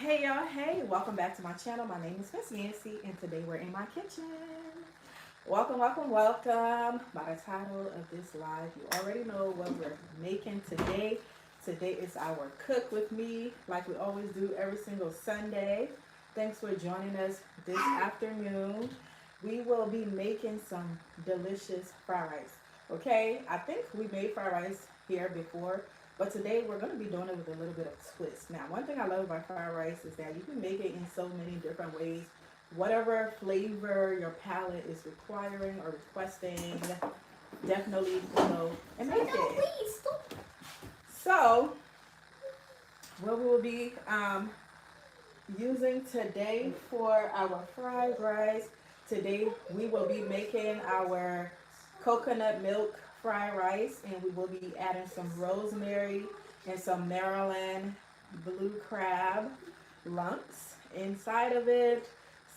Hey y'all, hey, welcome back to my channel. My name is Miss Yancy and today we're in my kitchen. Welcome, welcome, welcome. By the title of this live, you already know what we're making today. Today is our cook with me, like we always do every single Sunday. Thanks for joining us this afternoon. We will be making some delicious fried rice. Okay, I think we made fried rice here before, but today we're going to be doing it with a little bit of twist. Now, one thing I love about fried rice is that you can make it in so many different ways. Whatever flavor your palate is requiring or requesting, definitely go and make it. So, what we will be using today for our fried rice, today we will be making our coconut milk fried rice, and we will be adding some rosemary and some Maryland blue crab lumps inside of it.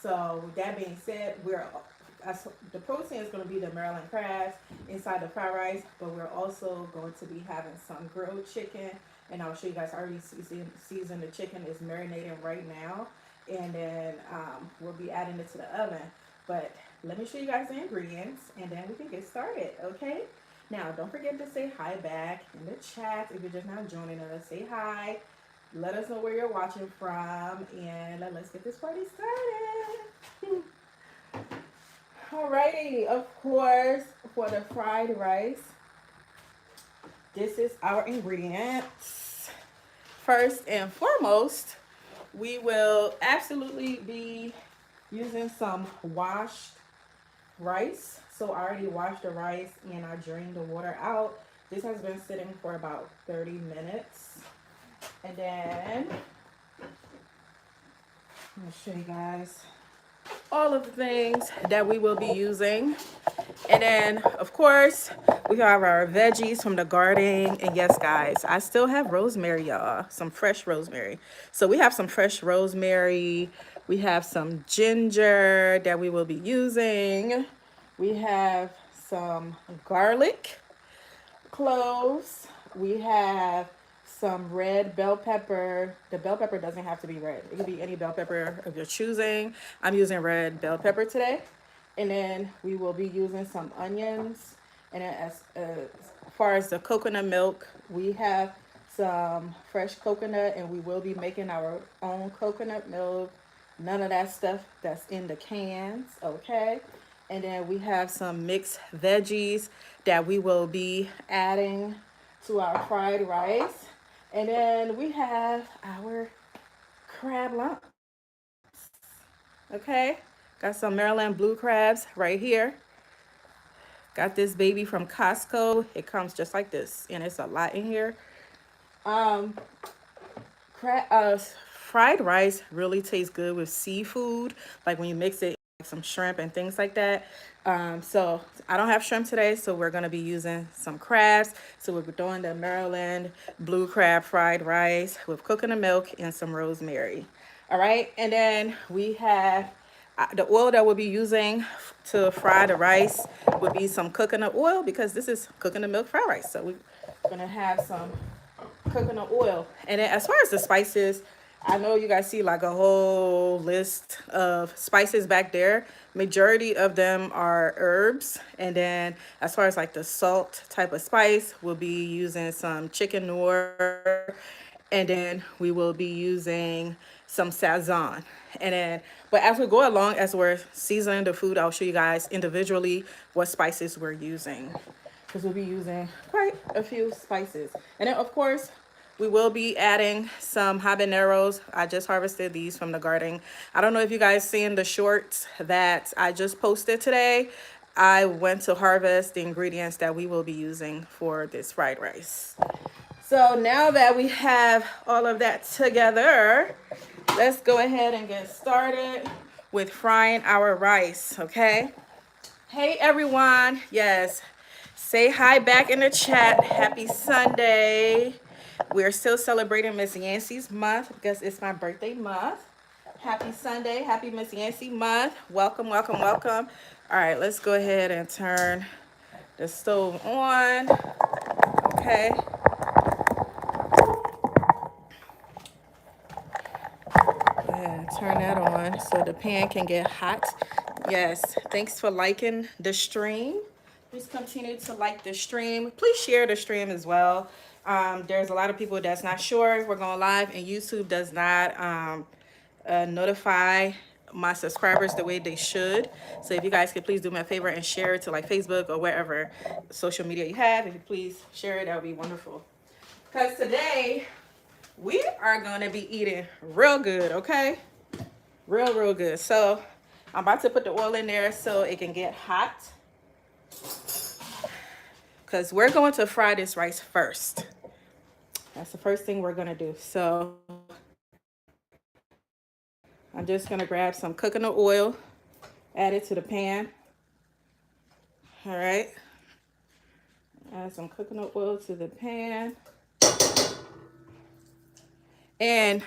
So with that being said, the protein is going to be the Maryland crabs inside the fried rice, but we're also going to be having some grilled chicken, and I'll show you guys. I already seasoned the chicken. Is marinating right now, and then we'll be adding it to the oven. But let me show you guys the ingredients, and then we can get started. Okay, now don't forget to say hi back in the chat. If you're just now joining us, say hi, let us know where you're watching from, and let's get this party started. Alrighty, of course, for the fried rice, this is our ingredients. First and foremost, we will absolutely be using some washed rice. So I already washed the rice and I drained the water out. This has been sitting for about 30 minutes. And then, I'm going to show you guys all of the things that we will be using. And then, of course, we have our veggies from the garden. And yes, guys, I still have rosemary, y'all. Some fresh rosemary. So we have some fresh rosemary. We have some ginger that we will be using. We have some garlic cloves. We have some red bell pepper. The bell pepper doesn't have to be red. It could be any bell pepper of your choosing. I'm using red bell pepper today. And then we will be using some onions. And then as far as the coconut milk, we have some fresh coconut, and we will be making our own coconut milk. None of that stuff that's in the cans, okay? And then we have some mixed veggies that we will be adding to our fried rice. And then we have our crab lumps, okay? Got some Maryland blue crabs right here. Got this baby from Costco. It comes just like this, and it's a lot in here. Fried rice really tastes good with seafood, like when you mix it like some shrimp and things like that. So I don't have shrimp today, so we're gonna be using some crabs. So we're doing the Maryland blue crab fried rice with coconut milk and some rosemary. All right, and then we have the oil that we'll be using to fry the rice would be some coconut oil, because this is coconut milk fried rice. So we're gonna have some coconut oil. And then as far as the spices, I know you guys see like a whole list of spices back there. Majority of them are herbs. And then as far as like the salt type of spice, we'll be using some chicken noir, and then we will be using some sazon. And then, but as we go along, as we're seasoning the food, I'll show you guys individually what spices we're using, because we'll be using quite a few spices. And then of course, we will be adding some habaneros. I just harvested these from the garden. I don't know if you guys seen the shorts that I just posted today. I went to harvest the ingredients that we will be using for this fried rice. So now that we have all of that together, let's go ahead and get started with frying our rice, okay? Hey everyone, yes, say hi back in the chat. Happy Sunday. We're still celebrating Miss Yancy's month because it's my birthday month. Happy Sunday, happy Miss Yancy month. Welcome, welcome, welcome. All right, let's go ahead and turn the stove on, okay? so the pan can get hot. Yes, thanks for liking the stream. Please continue to like the stream. Please share the stream as well. There's a lot of people that's not sure we're going live, and YouTube does not notify my subscribers the way they should. So if you guys could please do me a favor and share it to like Facebook or wherever social media you have, if you please share it, that would be wonderful. Because today we are going to be eating real good, okay? Real good. So I'm about to put the oil in there so it can get hot, because we're going to fry this rice first. That's the first thing we're going to do. So I'm just going to grab some coconut oil, add it to the pan. All right. Add some coconut oil to the pan. And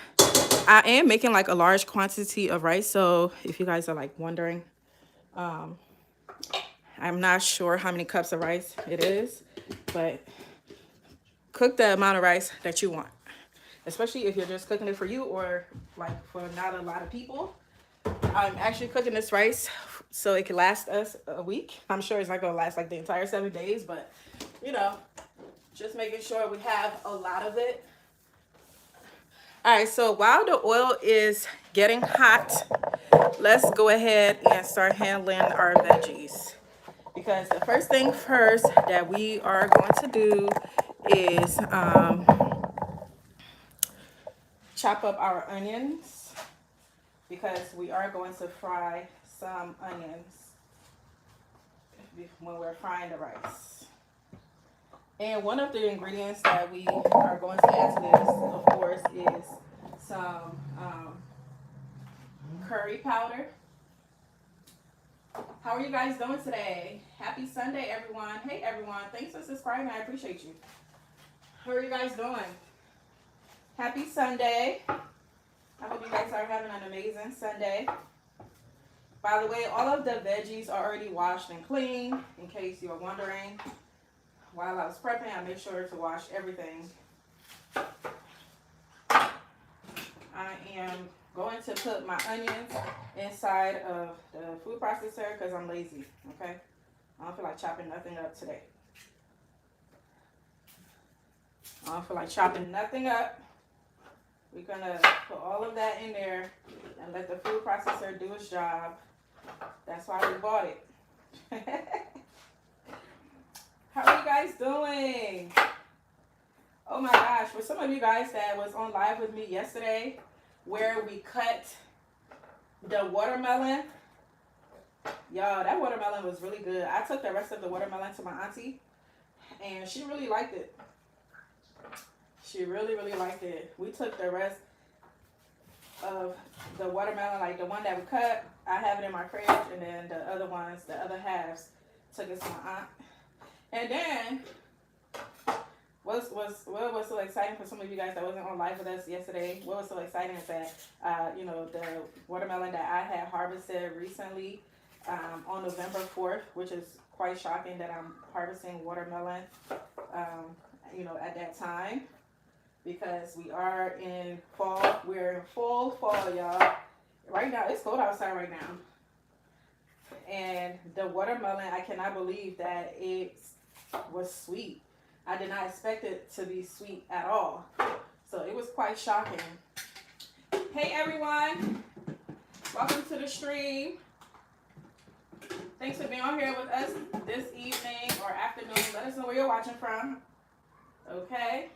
I am making like a large quantity of rice. So if you guys are like wondering, I'm not sure how many cups of rice it is, but cook the amount of rice that you want, especially if you're just cooking it for you or like for not a lot of people. I'm actually cooking this rice so it can last us a week. I'm sure it's not gonna last like the entire 7 days, but you know, just making sure we have a lot of it. All right, so while the oil is getting hot, let's go ahead and start handling our veggies. Because the first thing first that we are going to do is chop up our onions, because we are going to fry some onions when we're frying the rice. And one of the ingredients that we are going to add to this, of course, is some curry powder. How are you guys doing today? Happy Sunday, everyone. Hey, everyone. Thanks for subscribing. I appreciate you. How are you guys doing? Happy Sunday. I hope you guys are having an amazing Sunday. By the way, all of the veggies are already washed and clean, in case you're wondering. While I was prepping, I made sure to wash everything. I am going to put my onions inside of the food processor because I'm lazy, okay? I don't feel like chopping nothing up today. I don't feel like chopping nothing up. We're gonna put all of that in there and let the food processor do its job. That's why we bought it. How are you guys doing? Oh my gosh, for some of you guys that was on live with me yesterday, where we cut the watermelon, y'all, that watermelon was really good. I took the rest of the watermelon to my auntie, and she really liked it. She really liked it. We took the rest of the watermelon, like the one that we cut, I have it in my fridge, and then the other ones, the other halves, took it to my aunt. And then what was so exciting for some of you guys that wasn't on live with us yesterday, what was so exciting is that you know, the watermelon that I had harvested recently on November 4th, which is quite shocking that I'm harvesting watermelon you know, at that time, because we are in fall. We're in full fall, y'all. Right now, it's cold outside right now. And the watermelon, I cannot believe that it was sweet. I did not expect it to be sweet at all. So it was quite shocking. Hey everyone, welcome to the stream. Thanks for being on here with us this evening or afternoon. Let us know where you're watching from. Okay.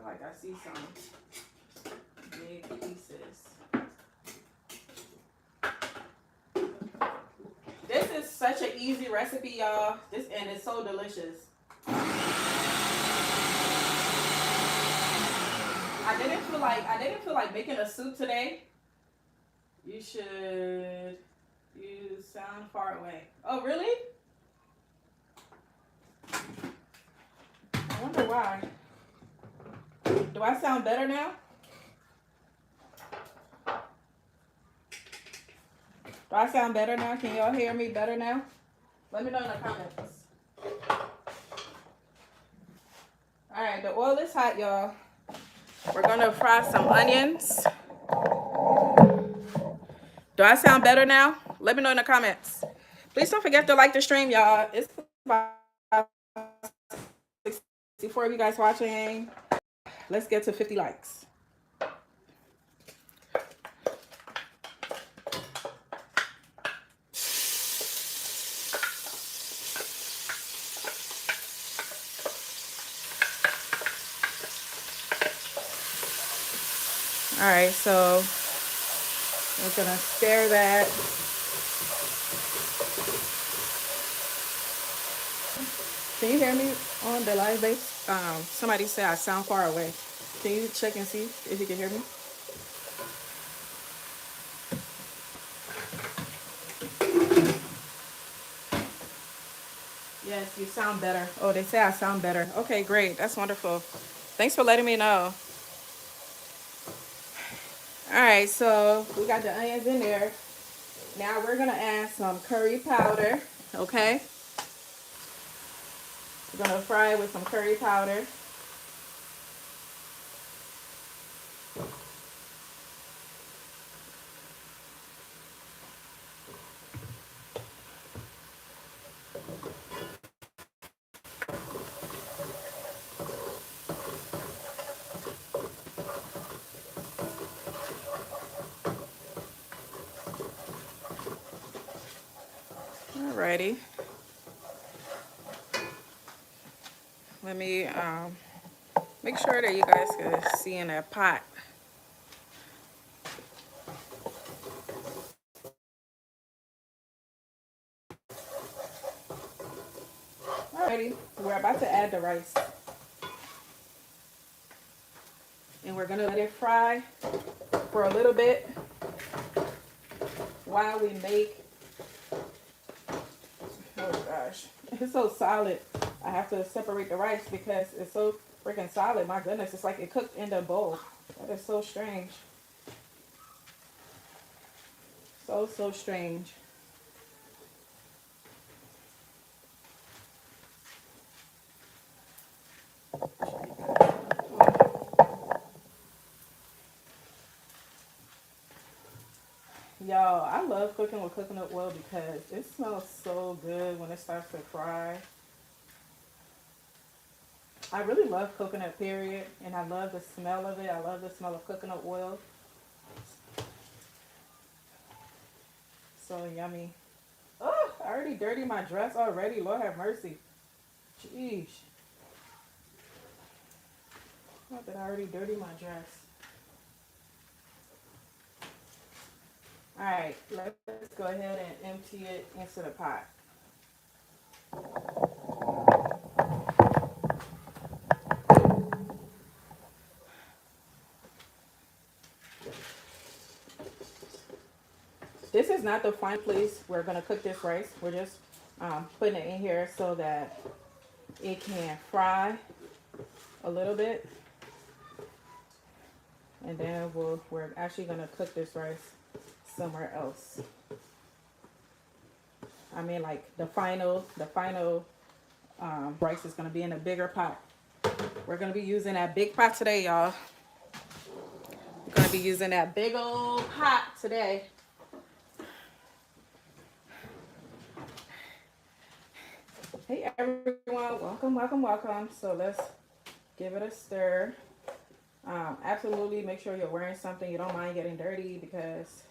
I see some big pieces. This is such an easy recipe, y'all. And it's so delicious. I didn't feel like making a soup today. You sound far away. Oh, really? I wonder why. Do I sound better now? Do I sound better now? Can y'all hear me better now? Let me know in the comments. All right, the oil is hot, y'all. We're gonna fry some onions. Do I sound better now? Let me know in the comments. Please don't forget to like the stream, y'all. It's about 64 of you guys watching. Let's get to 50 likes. All right, so we're gonna stir that. Can you hear me on the live base? Somebody said I sound far away. Can you check and see if you can hear me? Yes, you sound better. Oh, they say I sound better. Okay, great. That's wonderful. Thanks for letting me know. All right, so we got the onions in there. Now we're gonna add some curry powder, okay? We're gonna fry it with some curry powder. Alrighty. Let me make sure that you guys can see in that pot. Alrighty, we're about to add the rice. And we're gonna let it fry for a little bit while we make, oh gosh, it's so solid. I have to separate the rice because it's so freaking solid. My goodness, it's like it cooked in the bowl. That is so strange. So strange. Y'all, I love cooking with coconut oil because it smells so good when it starts to fry. I really love coconut, period, and I love the smell of it. I love the smell of coconut oil. So yummy. Oh, I already dirtied my dress already. Lord have mercy. Jeez. Not that I already dirtied my dress. Alright, let's go ahead and empty it into the pot. This is not the final place we're going to cook this rice. We're just putting it in here so that it can fry a little bit. And then we're actually going to cook this rice somewhere else. I mean, like the final rice is going to be in a bigger pot. We're going to be using that big pot today, y'all. We're going to be using that big old pot today. Hey everyone, welcome. So let's give it a stir. Absolutely make sure you're wearing something you don't mind getting dirty because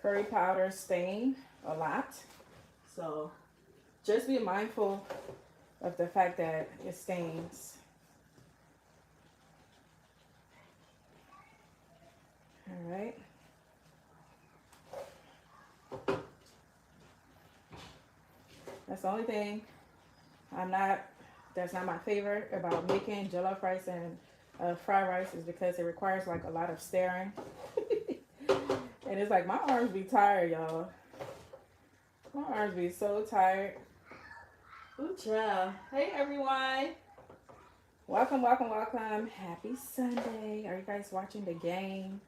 curry powder stain a lot. So just be mindful of the fact that it stains. All right. That's the only thing that's not my favorite about making jollof rice and fried rice is because it requires like a lot of stirring. And it's like my arms be tired, y'all. My arms be so tired. Ooh, child. Hey everyone. Welcome. Happy Sunday. Are you guys watching the game?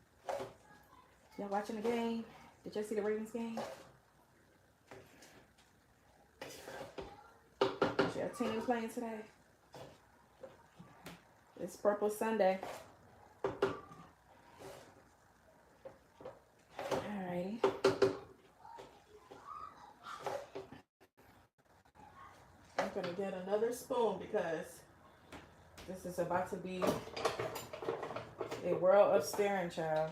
Y'all watching the game? Did y'all see the Ravens game? Is your team playing today? It's Purple Sunday. Alrighty. I'm gonna get another spoon because this is about to be a world of staring, child.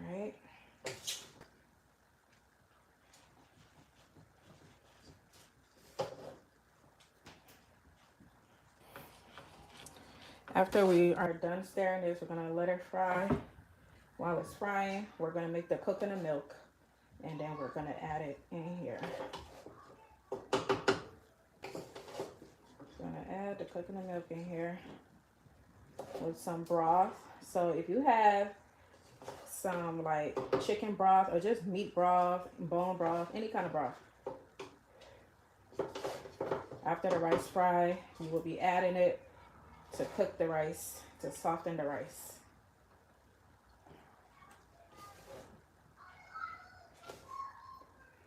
Alright. After we are done stirring this, we're gonna let it fry. While it's frying, we're gonna make the coconut milk, and then we're gonna add it in here. Gonna add the coconut milk in here with some broth. So if you have some like chicken broth or just meat broth, bone broth, any kind of broth, after the rice fry, you will be adding it to cook the rice, to soften the rice.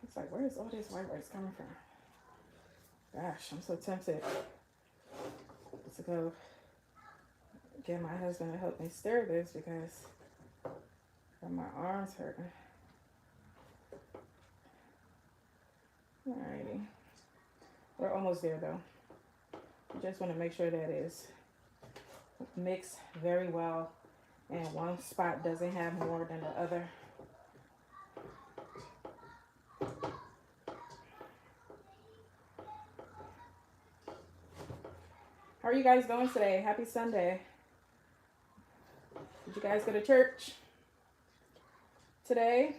It's like, where is all this white rice coming from? Gosh, I'm so tempted to go get my husband to help me stir this because my arms hurting. Alrighty. We're almost there though. You just want to make sure that it's mixed very well and one spot doesn't have more than the other. How are you guys doing today? Happy Sunday. Did you guys go to church today?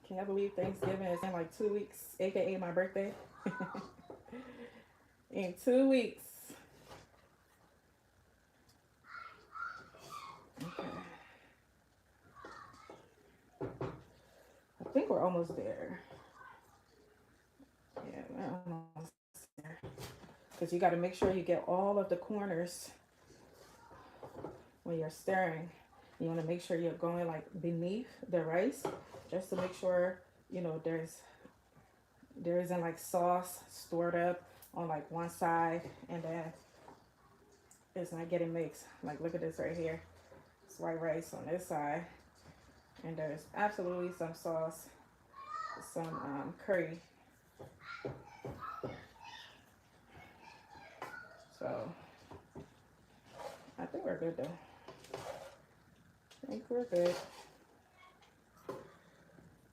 Can you believe Thanksgiving is in like 2 weeks, aka my birthday? In 2 weeks. Okay. I think we're almost there. Yeah, we're almost there. Because you got to make sure you get all of the corners when you're stirring. You want to make sure you're going like beneath the rice, just to make sure, you know, there isn't like sauce stored up on like one side and then it's not getting mixed. Like look at this right here. It's white rice on this side and there's absolutely some sauce, some curry. So I think we're good though. I think we're good.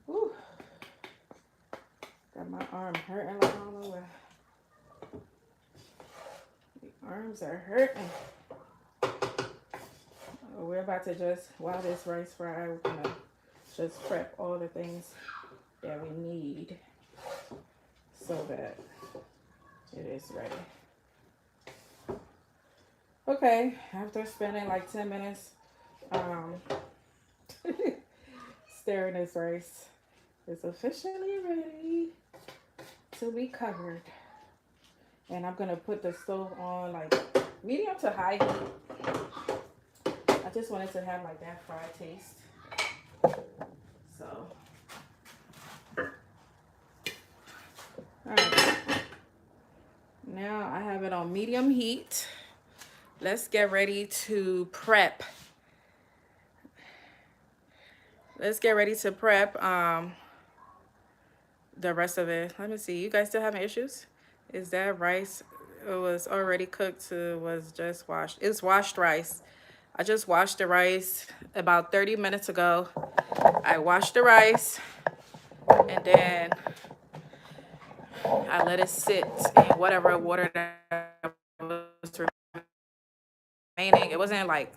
Whew. Got my arm hurting like I don't know where. The arms are hurting. We're about to just, while this rice fry, we're gonna just prep all the things that we need so that it is ready. Okay, after spending like 10 minutes stirring this rice, it's officially ready to be covered. And I'm gonna put the stove on like medium to high heat. I just wanted to have like that fried taste. So, all right. Now I have it on medium heat. Let's get ready to prep. Let's get ready to prep the rest of it. Let me see. You guys still having issues? Is that rice? It was already cooked. Was just washed. It's washed rice. I just washed the rice about 30 minutes ago. I washed the rice and then I let it sit in whatever water that was remaining. It wasn't like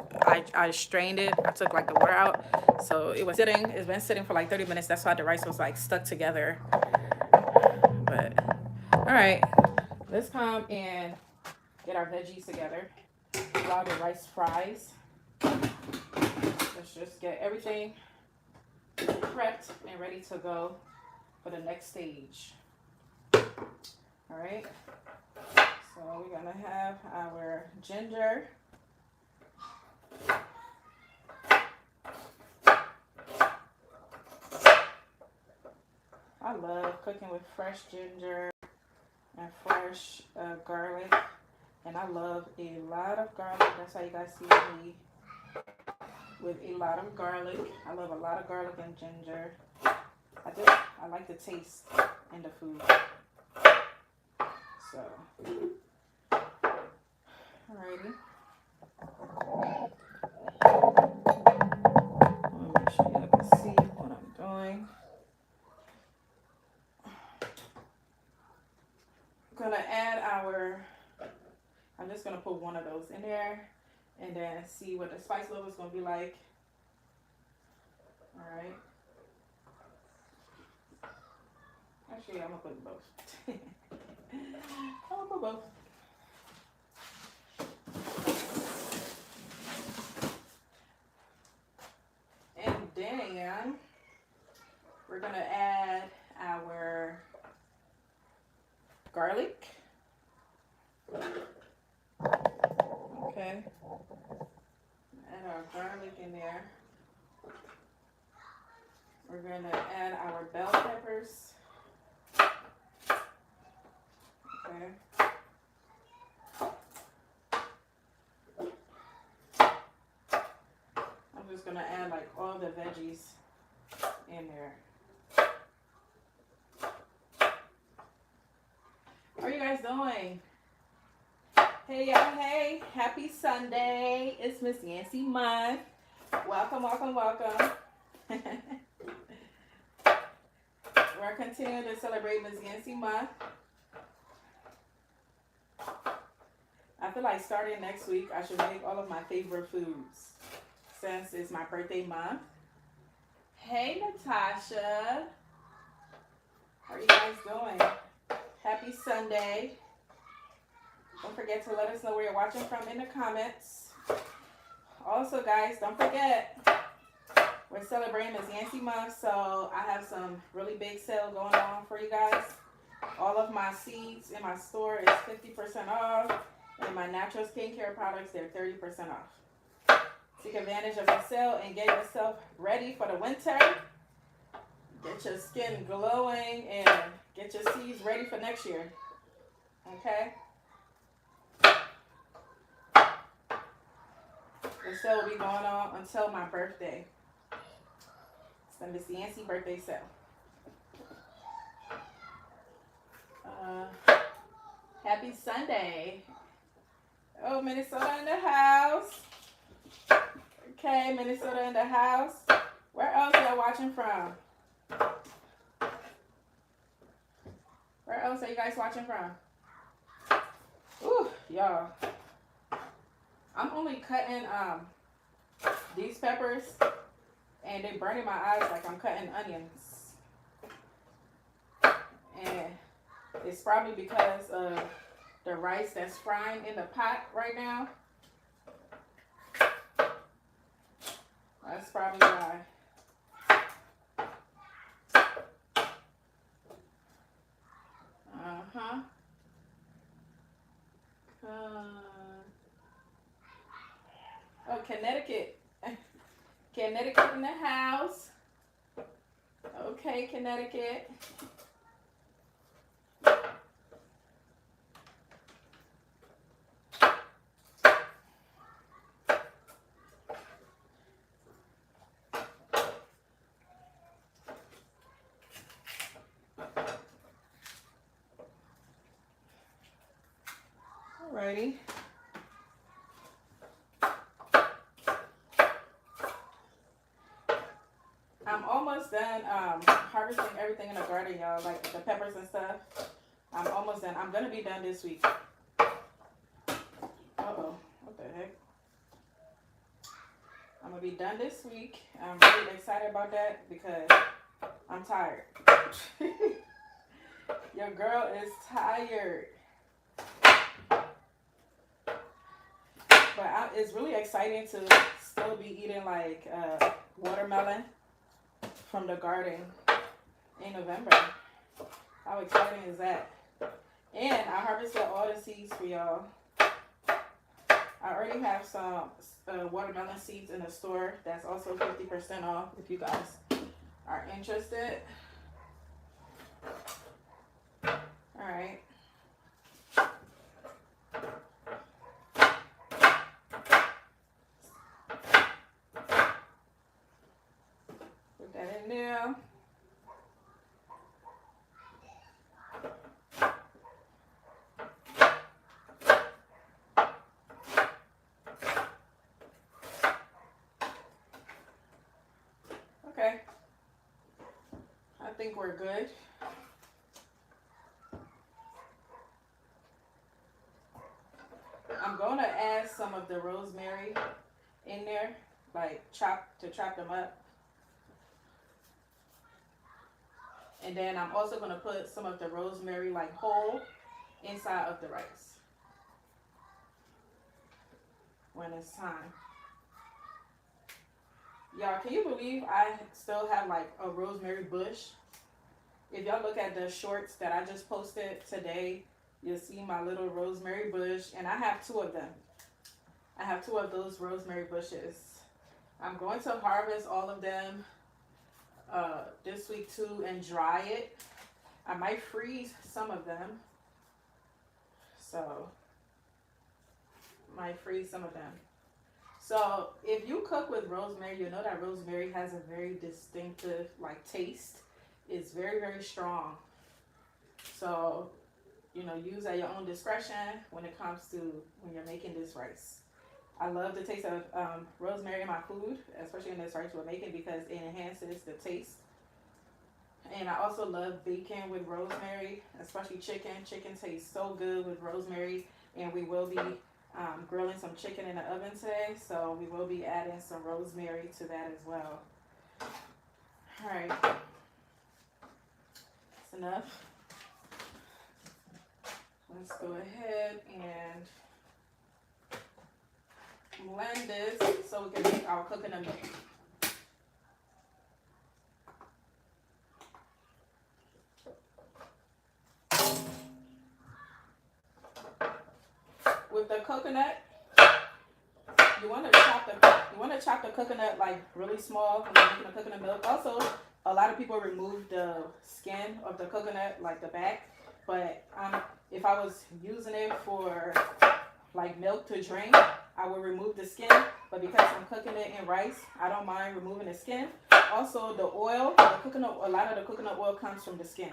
I strained it. I took like the water out. So it was sitting. It's been sitting for like 30 minutes. That's why the rice was like stuck together. But all right, let's come and get our veggies together while the rice fries. Let's just get everything prepped and ready to go for the next stage. All All right. So we're gonna have our ginger. I love cooking with fresh ginger and fresh garlic. And I love a lot of garlic. That's how you guys see me with a lot of garlic. I love a lot of garlic and ginger. I like the taste in the food. So, alrighty. Let me make sure y'all can see what I'm doing. I'm gonna add I'm just gonna put one of those in there and then see what the spice level is gonna be like. All right. Actually, I'm gonna put both. I'm gonna put both. And then we're gonna add our garlic. Okay. Add our garlic in there. We're gonna add our bell peppers. Okay. I'm just gonna add like all the veggies in there. How are you guys doing? Hey y'all, hey, happy Sunday. It's Miss Yancy month. Welcome, welcome, welcome. We're continuing to celebrate Miss Yancy month. I feel like starting next week, I should make all of my favorite foods since it's my birthday month. Hey, Natasha. How are you guys doing? Happy Sunday. Don't forget to let us know where you're watching from in the comments. Also, guys, don't forget, we're celebrating Miss Yancy month, so I have some really big sale going on for you guys. All of my seeds in my store is 50% off. And my natural skincare products, they're 30% off. Take advantage of the sale and get yourself ready for the winter. Get your skin glowing and get your seeds ready for next year. Okay? The sale will be going on until my birthday. It's the Miss Yancy birthday sale. Happy Sunday. Oh, Minnesota in the house. Okay, Minnesota in the house. Where else are you watching from? Where else are you guys watching from? Ooh, y'all. I'm only cutting these peppers and they're burning my eyes like I'm cutting onions. And it's probably because of the rice that's frying in the pot right now. That's probably why. Uh-huh. Oh, Connecticut. Connecticut in the house. Okay, Connecticut. Alrighty. I'm almost done harvesting everything in the garden, y'all, like the peppers and stuff. I'm almost done. I'm going to be done this week. Uh-oh. What the heck? I'm going to be done this week. I'm really excited about that because I'm tired. Your girl is tired. But it's really exciting to still be eating like watermelon from the garden in November. How exciting is that? And I harvested all the seeds for y'all. I already have some watermelon seeds in the store. That's also 50% off if you guys are interested. All right. Put that in there. Okay. I think we're good. I'm going to add some of the rosemary in there, like chop them up. And then I'm also going to put some of the rosemary like whole inside of the rice when it's time. Y'all, can you believe I still have like a rosemary bush? If y'all look at the shorts that I just posted today, you'll see my little rosemary bush, and I have 2 of them. I have 2 of those rosemary bushes. I'm going to harvest all of them this week too and dry it. I might freeze some of them. So, might freeze some of them. So, if you cook with rosemary, you know that rosemary has a very distinctive like taste. It's very, very strong. So, you know, use at your own discretion when it comes to when you're making this rice. I love the taste of rosemary in my food, especially in this rice we're making, because it enhances the taste. And I also love bacon with rosemary, especially chicken. Chicken tastes so good with rosemary, and we will be grilling some chicken in the oven today, so we will be adding some rosemary to that as well. All right, that's enough. Let's go ahead and blend this so we can make our coconut milk. With the coconut, you want to chop the coconut like really small when you're making the coconut milk. Also, a lot of people remove the skin of the coconut, like the back. But if I was using it for like milk to drink, I would remove the skin. But because I'm cooking it in rice, I don't mind removing the skin. Also, the oil, a lot of the coconut oil comes from the skin.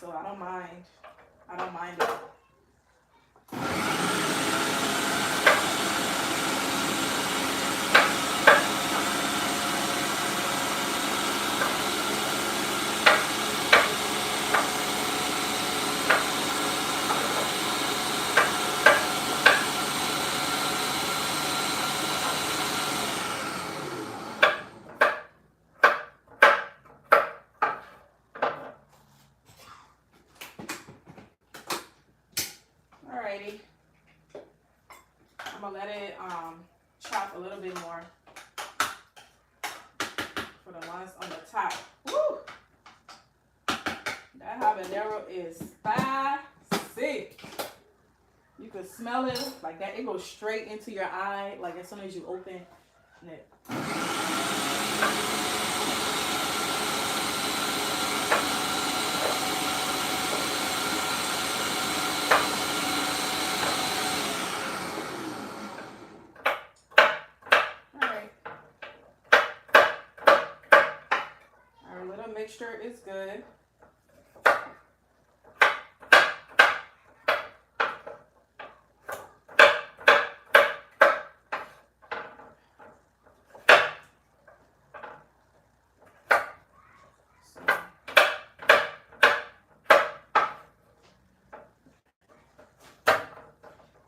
So I don't mind. I don't mind it. Alrighty. I'm gonna let it chop a little bit more for the ones on the top. Woo! That habanero is spicy. You can smell it like that. It goes straight into your eye, like as soon as you open it. Mixture is good.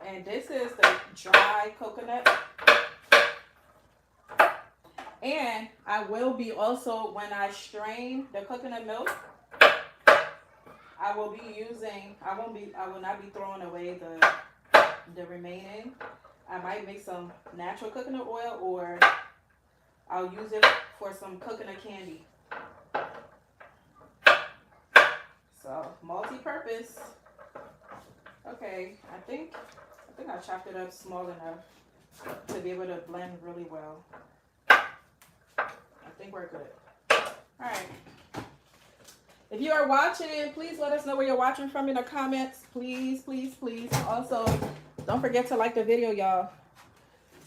And this is the dry coconut. And I will be also, when I strain the coconut milk, I will be using, I will not be throwing away the remaining. I might make some natural coconut oil, or I'll use it for some coconut candy. So multi-purpose. Okay, I think I chopped it up small enough to be able to blend really well. I think we're good. All right. If you are watching, please let us know where you're watching from in the comments. Please, please, please. Also, don't forget to like the video, y'all.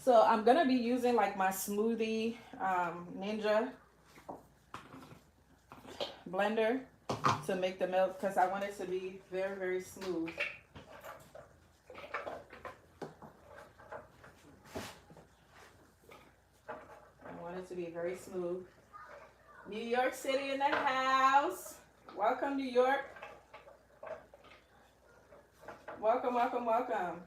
So I'm going to be using like my smoothie Ninja blender to make the milk because I want it to be very, very smooth. I want it to be very smooth. New York City in the house. Welcome, New York. Welcome, welcome, welcome.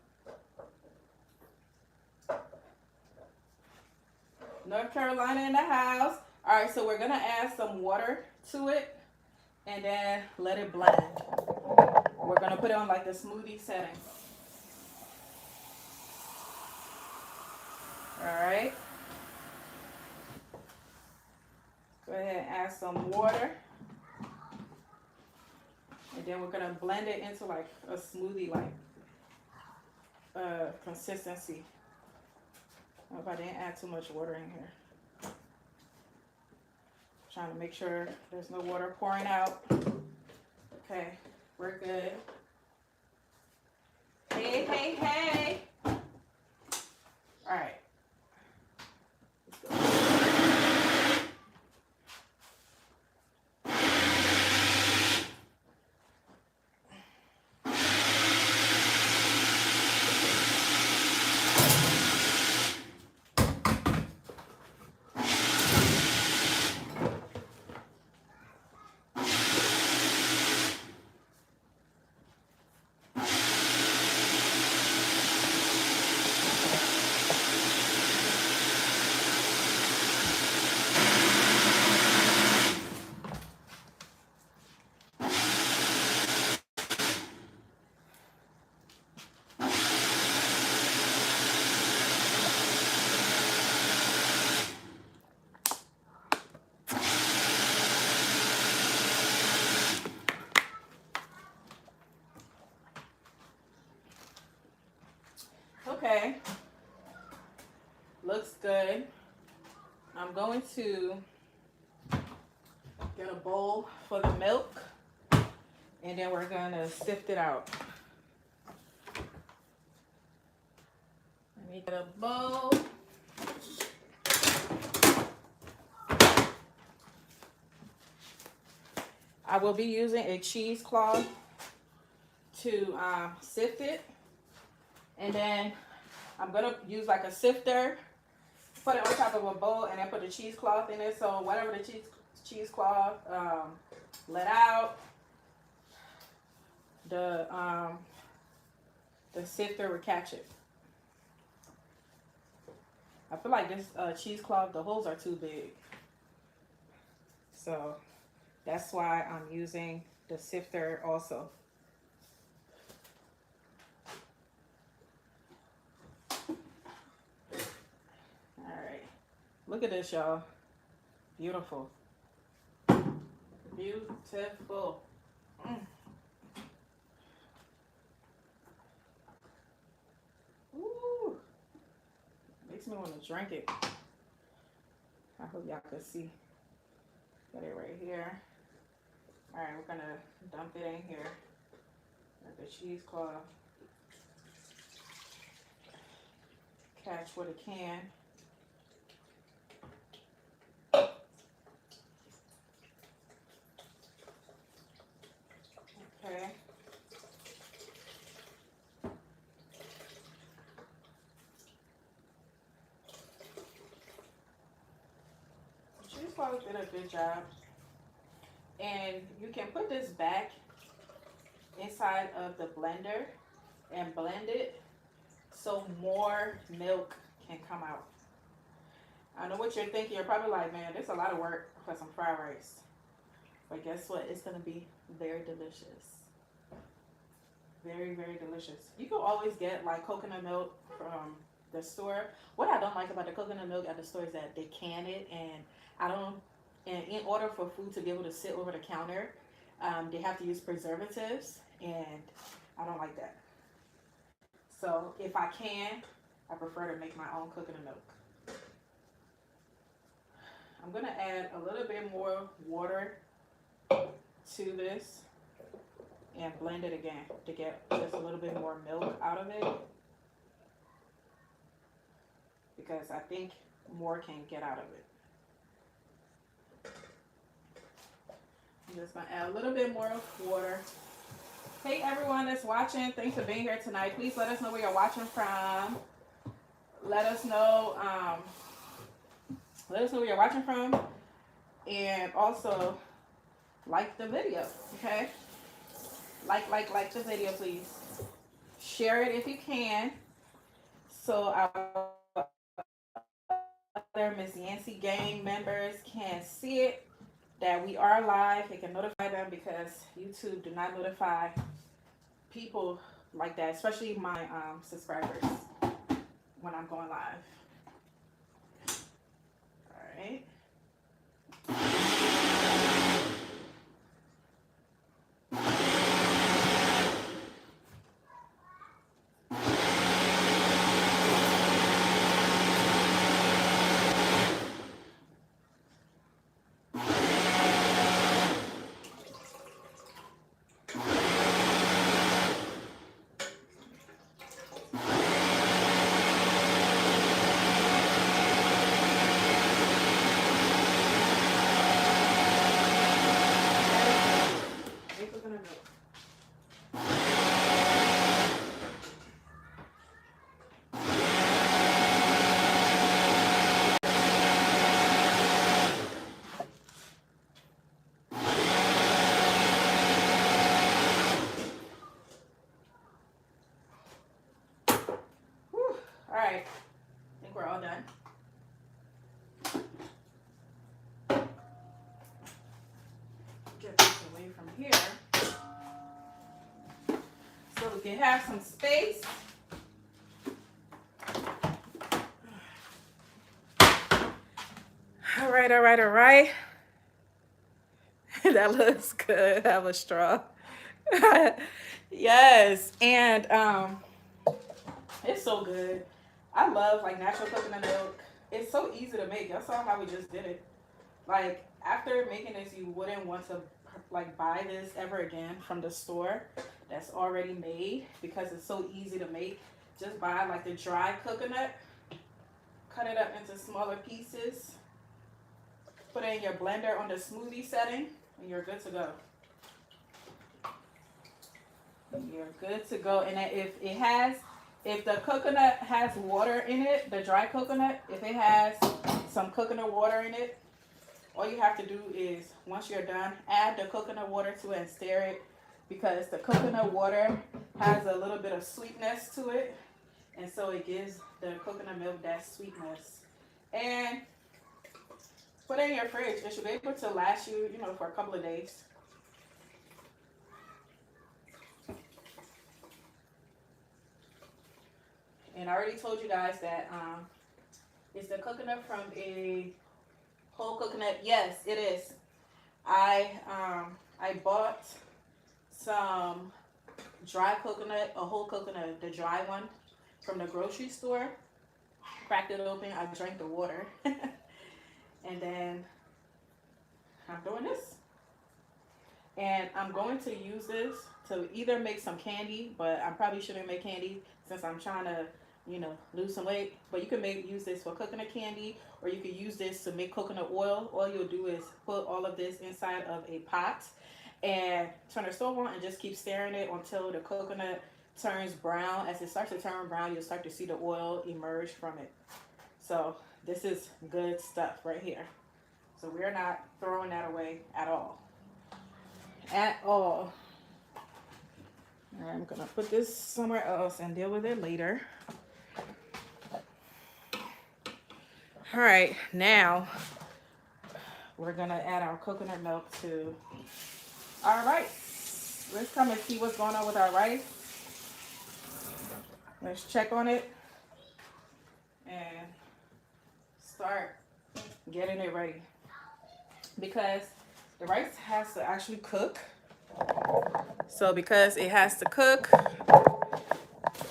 North Carolina in the house. All right, so we're going to add some water to it and then let it blend. We're going to put it on like the smoothie setting. All right. Go ahead and add some water. And then we're going to blend it into like a smoothie like consistency. I hope I didn't add too much water in here. Trying to make sure there's no water pouring out. Okay, we're good. Hey, hey, hey. All right. Let's go. Okay, looks good. I'm going to get a bowl for the milk and then we're going to sift it out. Let me get a bowl. I will be using a cheesecloth to sift it. And then I'm going to use like a sifter, put it on top of a bowl, and then put the cheesecloth in it. So whatever the cheesecloth let out, the sifter will catch it. I feel like this cheesecloth, the holes are too big. So that's why I'm using the sifter also. Look at this, y'all. Beautiful. Beautiful. Ooh. Makes me want to drink it. I hope y'all can see. Got it right here. All right, we're going to dump it in here. Let the cheesecloth catch what it can. Okay. Cheesecloth did a good job. And you can put this back inside of the blender and blend it so more milk can come out. I know what you're thinking. You're probably like, man, there's a lot of work for some fried rice. But guess what? It's going to be very delicious. Very, very delicious. You can always get like coconut milk from the store. What I don't like about the coconut milk at the store is that they can it, and in order for food to be able to sit over the counter, They have to use preservatives, and I don't like that. So if I can, I prefer to make my own coconut milk. I'm gonna add a little bit more water to this and blend it again to get just a little bit more milk out of it, because I think more can get out of it. I'm just gonna add a little bit more water. Hey everyone that's watching, thanks for being here tonight. Please let us know where you're watching from. Let us know, where you're watching from, and also like the video, okay? Like the video, please. Share it if you can, so our other Miss Yancey gang members can see it, that we are live. It can notify them, because YouTube do not notify people like that, especially my subscribers, when I'm going live. All right. All right, I think we're all done. Get this away from here so we can have some space. All right, all right, all right. That looks good. Have a straw. Yes, and it's so good. I love like natural coconut milk. It's so easy to make. Y'all saw how we just did it. Like after making this, you wouldn't want to like buy this ever again from the store that's already made, because it's so easy to make. Just buy like the dry coconut, cut it up into smaller pieces, put it in your blender on the smoothie setting, and you're good to go. You're good to go. And if the coconut has water in it, the dry coconut, if it has some coconut water in it, all you have to do is, once you're done, add the coconut water to it and stir it, because the coconut water has a little bit of sweetness to it, and so it gives the coconut milk that sweetness. And put it in your fridge. It should be able to last you, for a couple of days. And I already told you guys that is the coconut from a whole coconut? Yes, it is. I bought some dry coconut, a whole coconut, the dry one, from the grocery store. Cracked it open. I drank the water, and then I'm doing this. And I'm going to use this to either make some candy, but I probably shouldn't make candy since I'm trying to, lose some weight. But you can use this for coconut candy, or you can use this to make coconut oil. All you'll do is put all of this inside of a pot and turn the stove on and just keep stirring it until the coconut turns brown. As it starts to turn brown, you'll start to see the oil emerge from it. So this is good stuff right here. So we're not throwing that away at all. At all. I'm gonna put this somewhere else and deal with it later. All right, now we're gonna add our coconut milk to our rice. Let's come and see what's going on with our rice. Let's check on it and start getting it ready, because the rice has to actually cook So because it has to cook,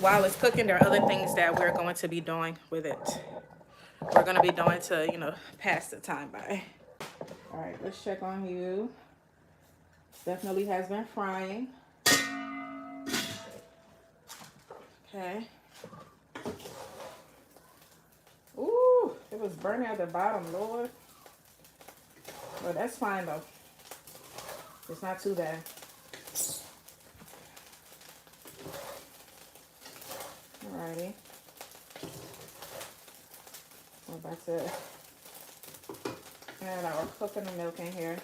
while it's cooking, there are other things that we're going to be doing with it. We're going to be doing to, you know, pass the time by. All right, let's check on you. Definitely has been frying. Okay. Ooh, it was burning at the bottom, Lord. But that's fine though. It's not too bad. Alrighty. We're about to add our coconut milk in here.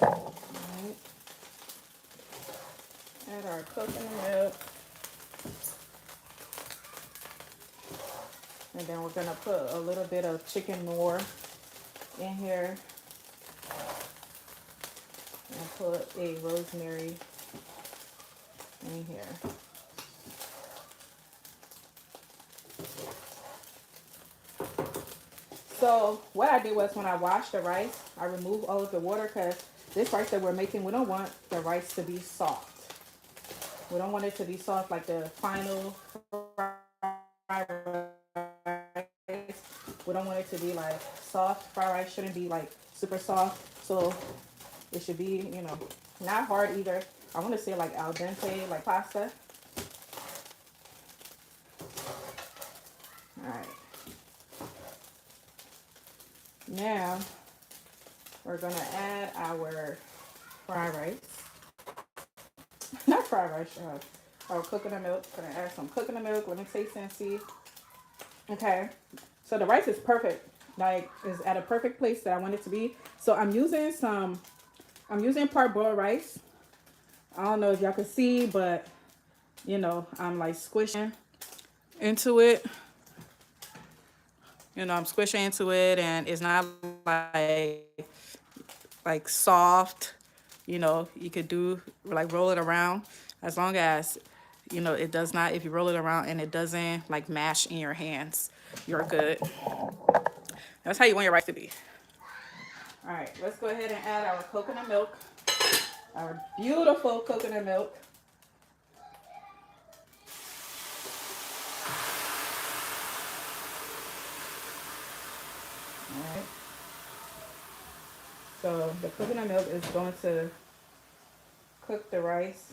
Alright. Add our coconut milk. And then we're going to put a little bit of chicken noir in here. And put a rosemary in here. So what I did was when I washed the rice, I removed all of the water because this rice that we're making, we don't want the rice to be soft. We don't want it to be soft like the final fried rice. We don't want it to be like soft. Fried rice shouldn't be like super soft. So it should be, you know, not hard either. I want to say like al dente, like pasta. All right. Now we're gonna add our fried rice. Not fried rice, our coconut milk. Gonna add some coconut milk. Let me taste and see. Okay, so the rice is perfect. Like, is at a perfect place that I want it to be. So I'm using part boiled rice. I don't know if y'all can see, but you know, I'm like squishing into it. You know, I'm squishing into it, and it's not like soft. You know, you could do like roll it around as long as, you know, it does not, if you roll it around and it doesn't like mash in your hands, you're good. That's how you want your rice to be. All right, let's go ahead and add our coconut milk, our beautiful coconut milk. All right. So the coconut milk is going to cook the rice.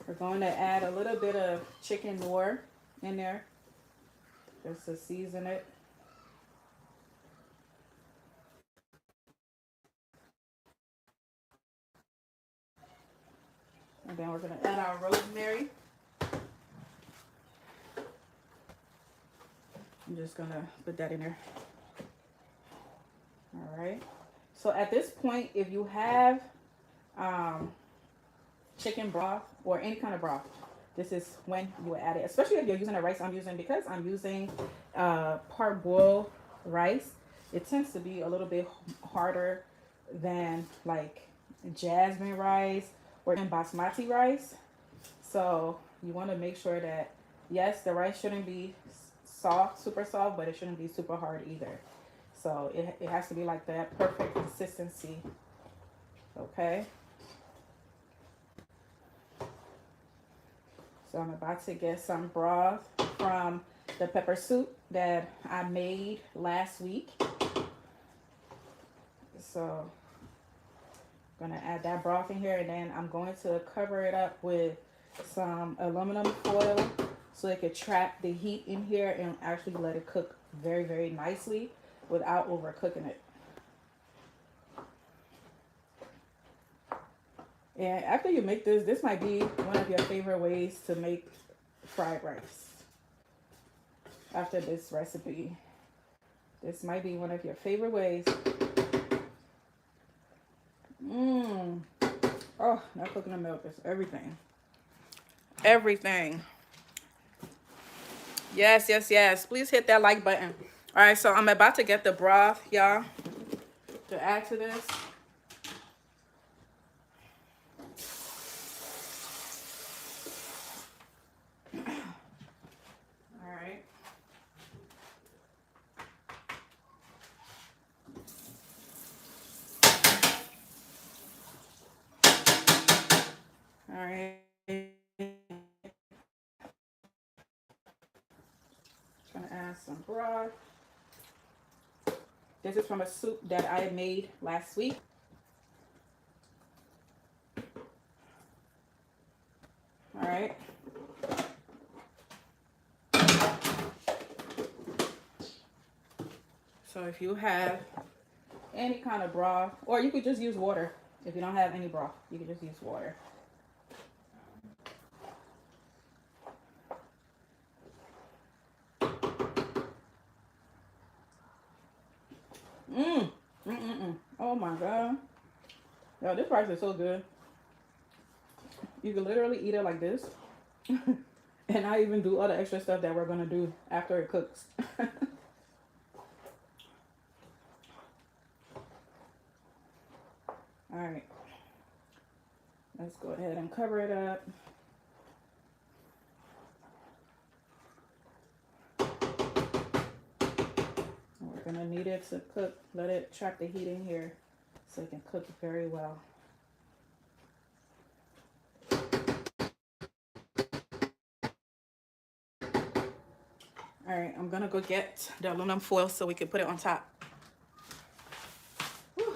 We're going to add a little bit of chicken noir in there just to season it. And then we're going to add our rosemary. I'm just going to put that in there. All right. So at this point, if you have chicken broth or any kind of broth, this is when you would add it, especially if you're using the rice I'm using. Because I'm using part boiled rice, it tends to be a little bit harder than like jasmine rice or even basmati rice. So you want to make sure that, yes, the rice shouldn't be soft, super soft, but it shouldn't be super hard either. So it has to be like that perfect consistency. Okay. So I'm about to get some broth from the pepper soup that I made last week. So I'm gonna add that broth in here, and then I'm going to cover it up with some aluminum foil so it could trap the heat in here and actually let it cook very, very nicely without overcooking it. And after you make this, this might be one of your favorite ways to make fried rice. After this recipe, this might be one of your favorite ways. Oh, that coconut milk is everything. Everything. Yes, yes, yes. Please hit that like button. All right, so I'm about to get the broth, y'all, to add to this. All right. All right. Gonna add some broth. This is from a soup that I made last week. All right. So if you have any kind of broth, or you could just use water. If you don't have any broth, you could just use water. Oh my God. Yo, this rice is so good. You can literally eat it like this. And not even do all the extra stuff that we're gonna do after it cooks. All right. Let's go ahead and cover it up. We're gonna need it to cook. Let it trap the heat in here so it can cook very well. All right, I'm gonna go get the aluminum foil so we can put it on top. Whew.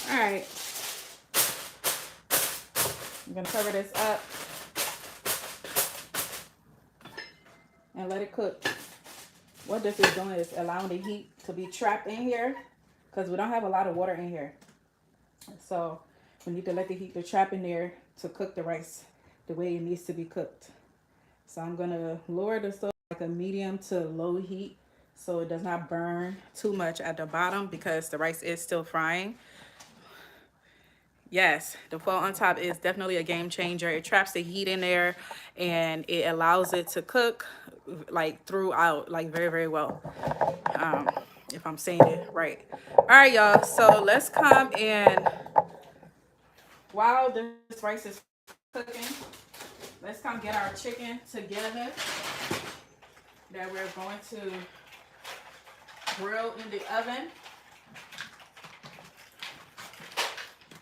All right, I'm gonna cover this up and let it cook. What this is doing is allowing the heat to be trapped in here because we don't have a lot of water in here. So we need to let the heat to trap in there to cook the rice the way it needs to be cooked. So I'm gonna lower the stove like a medium to low heat so it does not burn too much at the bottom because the rice is still frying. Yes, the foil on top is definitely a game changer. It traps the heat in there and it allows it to cook like throughout, like very, very well. If I'm saying it right. All right, y'all. So let's come and while this rice is cooking, let's come get our chicken together that we're going to grill in the oven.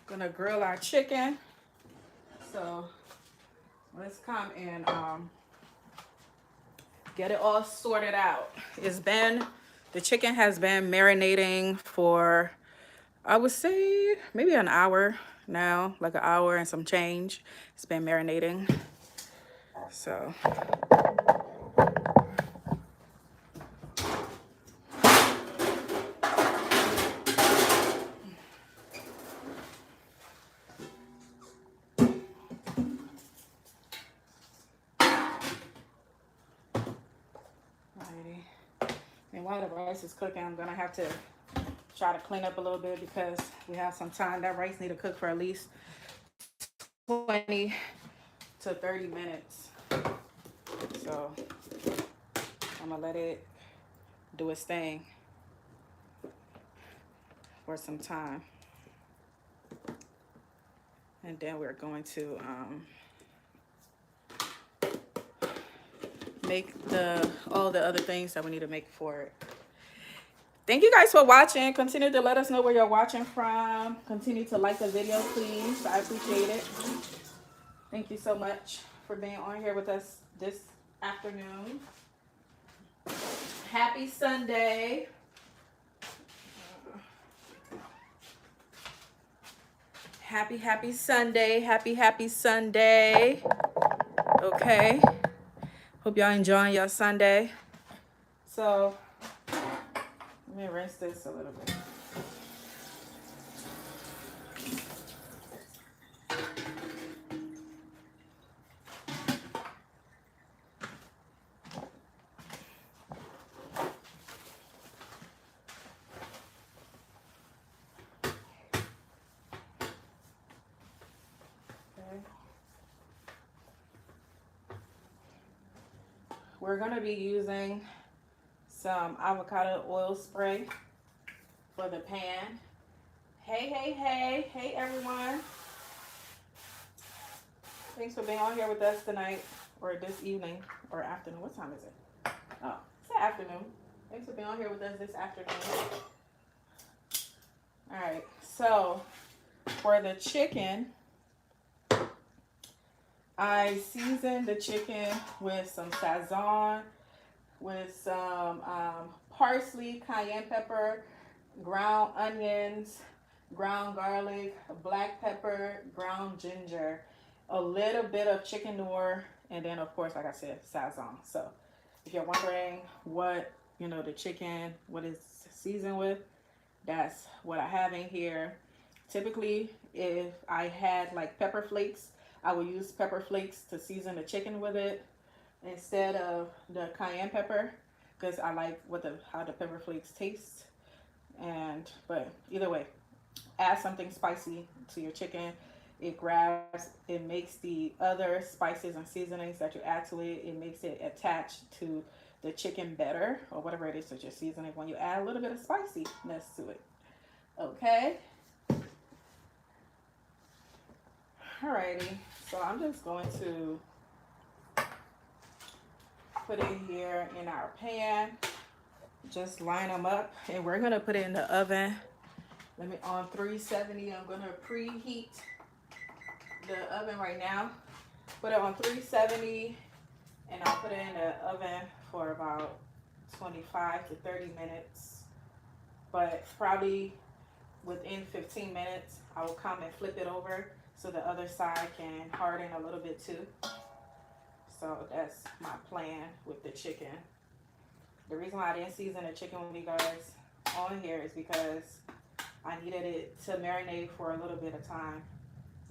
Gonna grill our chicken. So let's come and get it all sorted out. The chicken has been marinating for, I would say maybe an hour now, like an hour and some change. It's been marinating. So and while the rice is cooking, I'm gonna have to try to clean up a little bit because we have some time. That rice need to cook for at least 20 to 30 minutes. So I'm gonna let it do its thing for some time. And then we're going to make all the other things that we need to make for it. Thank you guys for watching. Continue to let us know where you're watching from. Continue to like the video, please. I appreciate it. Thank you so much for being on here with us this afternoon. Happy Sunday. Happy Sunday. Happy Sunday. Okay. Hope y'all enjoying your Sunday. So let me rinse this a little bit. We're going to be using some avocado oil spray for the pan. Hey everyone. Thanks for being on here with us tonight, or this evening, or afternoon. What time is it? Oh, it's the afternoon. Thanks for being on here with us this afternoon. All right, so for the chicken, I seasoned the chicken with some sazon, with some parsley, cayenne pepper, ground onions, ground garlic, black pepper, ground ginger, a little bit of chicken noir, and then of course, like I said, sazon. So if you're wondering what, the chicken, what it's seasoned with, that's what I have in here. Typically, if I had like pepper flakes, I would use pepper flakes to season the chicken with it instead of the cayenne pepper, because I like how the pepper flakes taste. But either way, add something spicy to your chicken. It makes the other spices and seasonings that you add to it, it makes it attach to the chicken better, or whatever it is that you're seasoning, when you add a little bit of spiciness to it. Okay. Alrighty. So I'm just going to put it here in our pan. Just line them up, and we're gonna put it in the oven. Let me on 370. I'm gonna preheat the oven right now. Put it on 370, and I'll put it in the oven for about 25 to 30 minutes. But probably within 15 minutes, I will come and flip it over so the other side can harden a little bit too. So that's my plan with the chicken. The reason why I didn't season the chicken with you guys on here is because I needed it to marinate for a little bit of time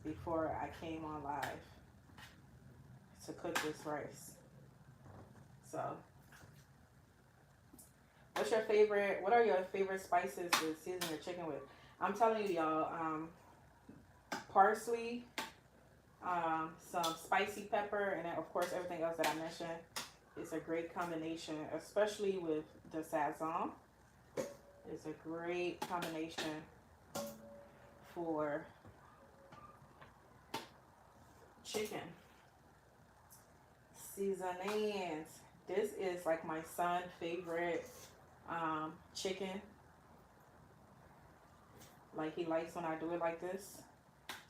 before I came on live to cook this rice. So, what are your favorite spices to season your chicken with? I'm telling you, y'all, parsley, some spicy pepper, and then of course everything else that I mentioned. It's a great combination, especially with the sazon. It's a great combination for chicken. Seasonings. This is like my son's favorite chicken. Like, he likes when I do it like this.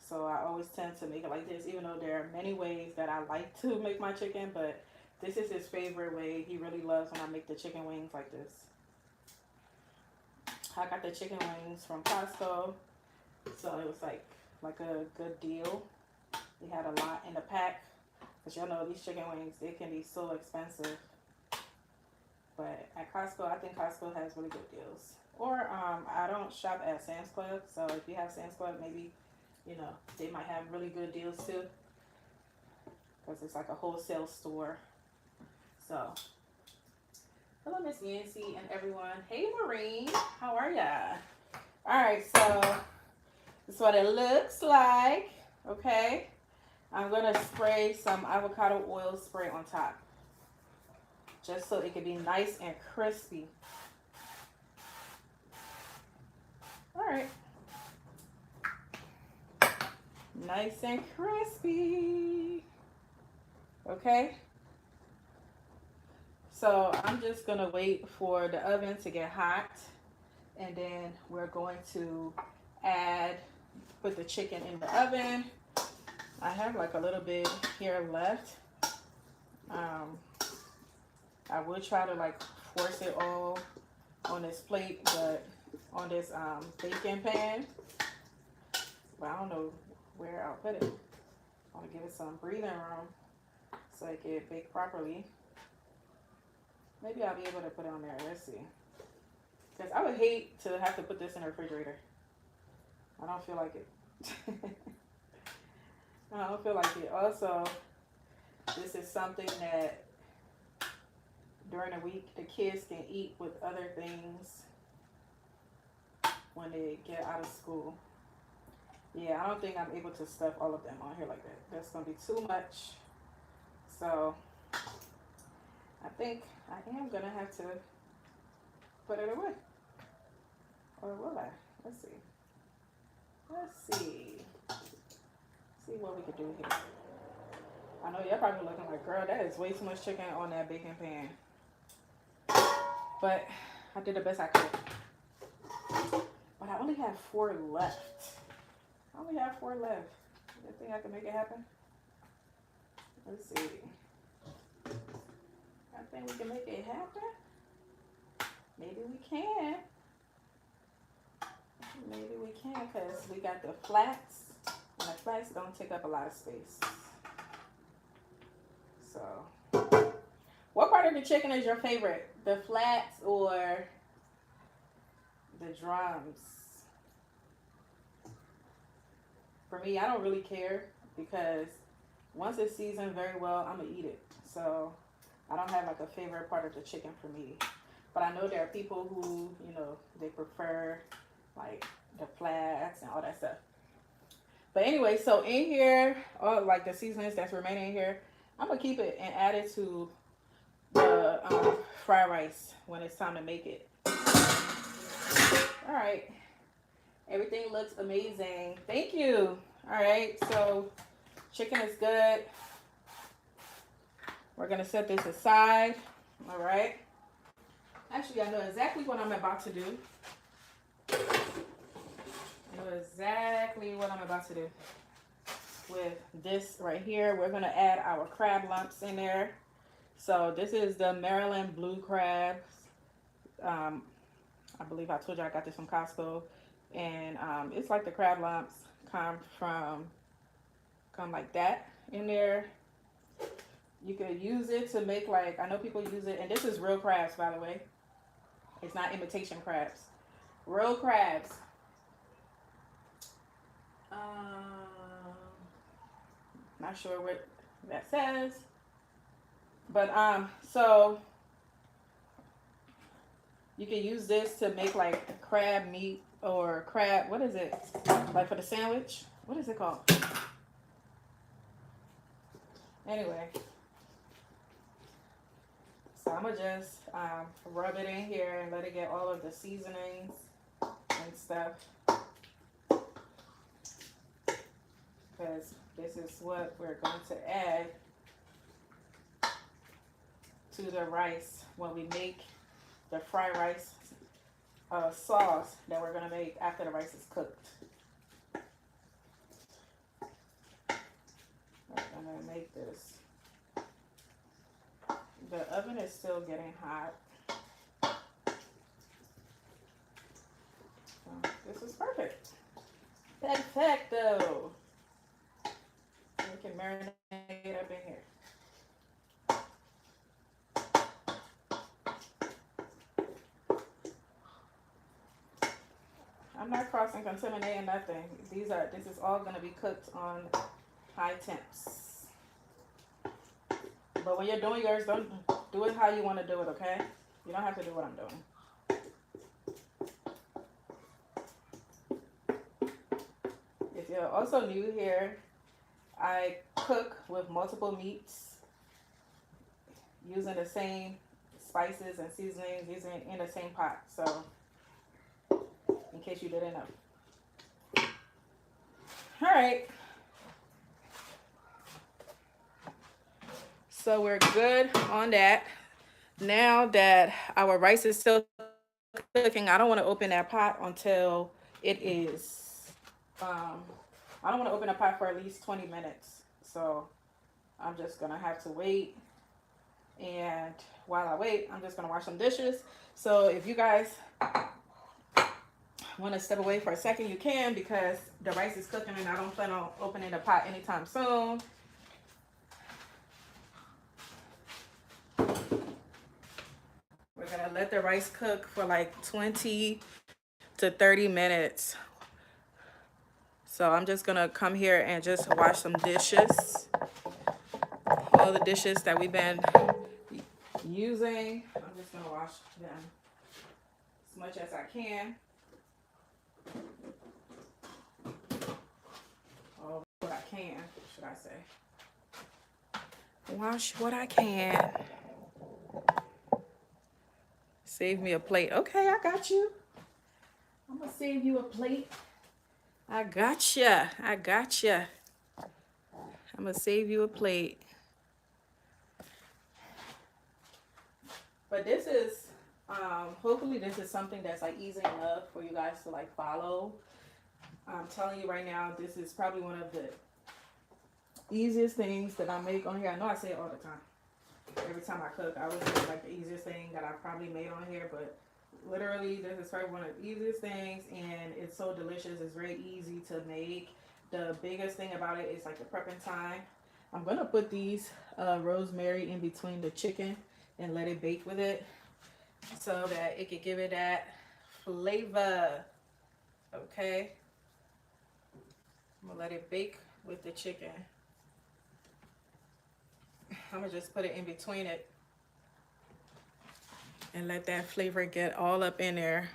So I always tend to make it like this, even though there are many ways that I like to make my chicken, but this is his favorite way. He really loves when I make the chicken wings like this. I got the chicken wings from Costco, so it was like a good deal. They had a lot in the pack, but y'all know these chicken wings, they can be so expensive. But at Costco, I think Costco has really good deals. Or I don't shop at Sam's Club, so if you have Sam's Club, maybe they might have really good deals too, because it's like a wholesale store. So, hello, Miss Yancy and everyone. Hey, Maureen, how are ya? All right, so this is what it looks like. Okay, I'm gonna spray some avocado oil spray on top, just so it can be nice and crispy. All right, nice and crispy. Okay. So I'm just gonna wait for the oven to get hot, and then we're going to put the chicken in the oven. I have like a little bit here left. I would try to like force it all on this plate, but on this baking pan, but I don't know where I'll put it. I want to give it some breathing room so it can bake properly. Maybe I'll be able to put it on there. Let's see. Because I would hate to have to put this in the refrigerator. I don't feel like it. I don't feel like it. Also, this is something that during the week the kids can eat with other things when they get out of school. Yeah, I don't think I'm able to stuff all of them on here like that. That's going to be too much. So, I think I am going to have to put it away. Or will I? Let's see. Let's see. See what we can do here. I know you're probably looking like, girl, that is way too much chicken on that baking pan. But I did the best I could. But I only have 4 left. I only have 4 left. You think I can make it happen? Let's see. I think we can make it happen. Maybe we can. Maybe we can, because we got the flats. And the flats don't take up a lot of space. So, what part of the chicken is your favorite? The flats or the drums? For me, I don't really care, because once it's seasoned very well, I'm going to eat it. So, I don't have like a favorite part of the chicken for me. But I know there are people who, you know, they prefer like the flats and all that stuff. But anyway, so in here, all like the seasonings that's remaining in here, I'm gonna keep it and add it to the fried rice when it's time to make it. All right, everything looks amazing. Thank you. All right, so chicken is good. We're gonna set this aside. All right. Actually, I know exactly what I'm about to do. I know exactly what I'm about to do with this right here. We're gonna add our crab lumps in there. So this is the Maryland blue crabs. I believe I told you I got this from Costco, and it's like the crab lumps come like that in there. You could use it to make, like, I know people use it, and this is real crabs, by the way. It's not imitation crabs. Real crabs. Not sure what that says. But so you can use this to make like crab meat or crab, what is it? Like for the sandwich? What is it called? Anyway. So I'm gonna just rub it in here and let it get all of the seasonings and stuff. Because this is what we're going to add to the rice when we make the fried rice sauce that we're going to make after the rice is cooked. I'm going to make this. The oven is still getting hot. So this is perfect. Perfecto. We can marinate it up in here. I'm not crossing contaminating nothing. This is all going to be cooked on high temps. But when you're doing yours, don't do it how you want to do it, okay? You don't have to do what I'm doing. If you're also new here, I cook with multiple meats using the same spices and seasonings, using in the same pot. So, in case you didn't know. All right. So we're good on that. Now that our rice is still cooking, I don't want to open that pot until it is, I don't want to open a pot for at least 20 minutes. So I'm just going to have to wait. And while I wait, I'm just going to wash some dishes. So if you guys want to step away for a second, you can, because the rice is cooking and I don't plan on opening the pot anytime soon. We're going to let the rice cook for like 20 to 30 minutes. So I'm just going to come here and just wash some dishes. All the dishes that we've been using, I'm just going to wash them as much as I can. Oh, what I can, should I say. Wash what I can. Save me a plate. Okay, I got you. I'm going to save you a plate. I gotcha. I'm going to save you a plate. But this is, hopefully this is something that's like easy enough for you guys to like follow. I'm telling you right now, this is probably one of the easiest things that I make on here. I know I say it all the time. Every time I cook, I always say like the easiest thing that I probably made on here, but literally this is probably one of the easiest things, and it's so delicious. It's very easy to make. The biggest thing about it is like the prepping time. I'm gonna put these rosemary in between the chicken and let it bake with it so that it can give it that flavor. Okay, I'm gonna let it bake with the chicken. I'm gonna just put it in between it and let that flavor get all up in there.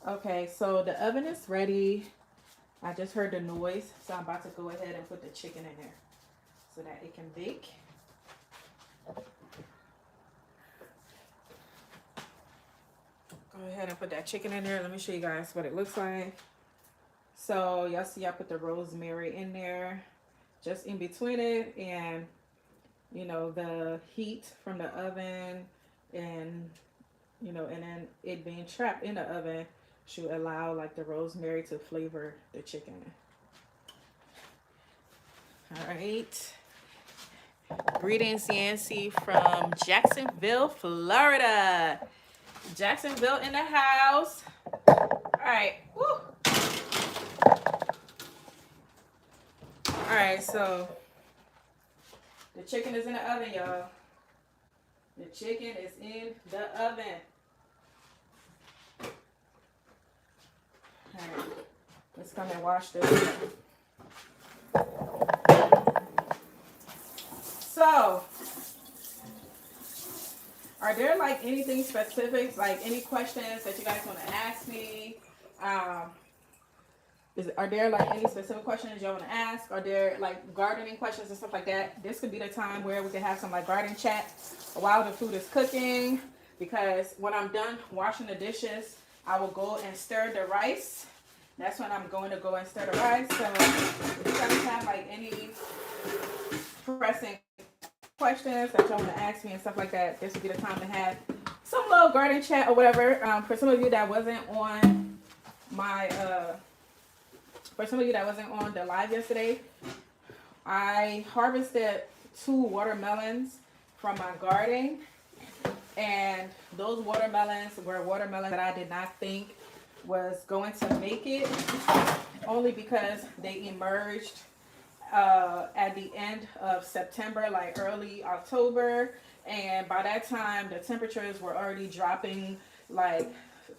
Okay, so the oven is ready. I just heard the noise, so I'm about to go ahead and put the chicken in there so that it can bake. Go ahead and put that chicken in there. Let me show you guys what it looks like. So y'all see I put the rosemary in there just in between it, and you know, the heat from the oven, and you know, and then it being trapped in the oven should allow like the rosemary to flavor the chicken. All right. Greetings, Yancy from Jacksonville, Florida. Jacksonville in the house. All right. Woo. All right, so the chicken is in the oven, y'all. The chicken is in the oven. All right, let's come and wash this. So, are there like anything specific, like any questions that you guys want to ask me? Are there like any specific questions you want to ask? Are there like gardening questions and stuff like that? This could be the time where we can have some like garden chat while the food is cooking, because when I'm done washing the dishes, I will go and stir the rice. That's when I'm going to go and stir the rice. So if you guys have like any pressing questions that y'all want to ask me and stuff like that, this would be the time to have some little garden chat or whatever. For some of you that wasn't on my for some of you that wasn't on the live yesterday, I harvested 2 watermelons from my garden, and those watermelons were watermelons that I did not think was going to make it, only because they emerged at the end of September, like early October, and by that time the temperatures were already dropping like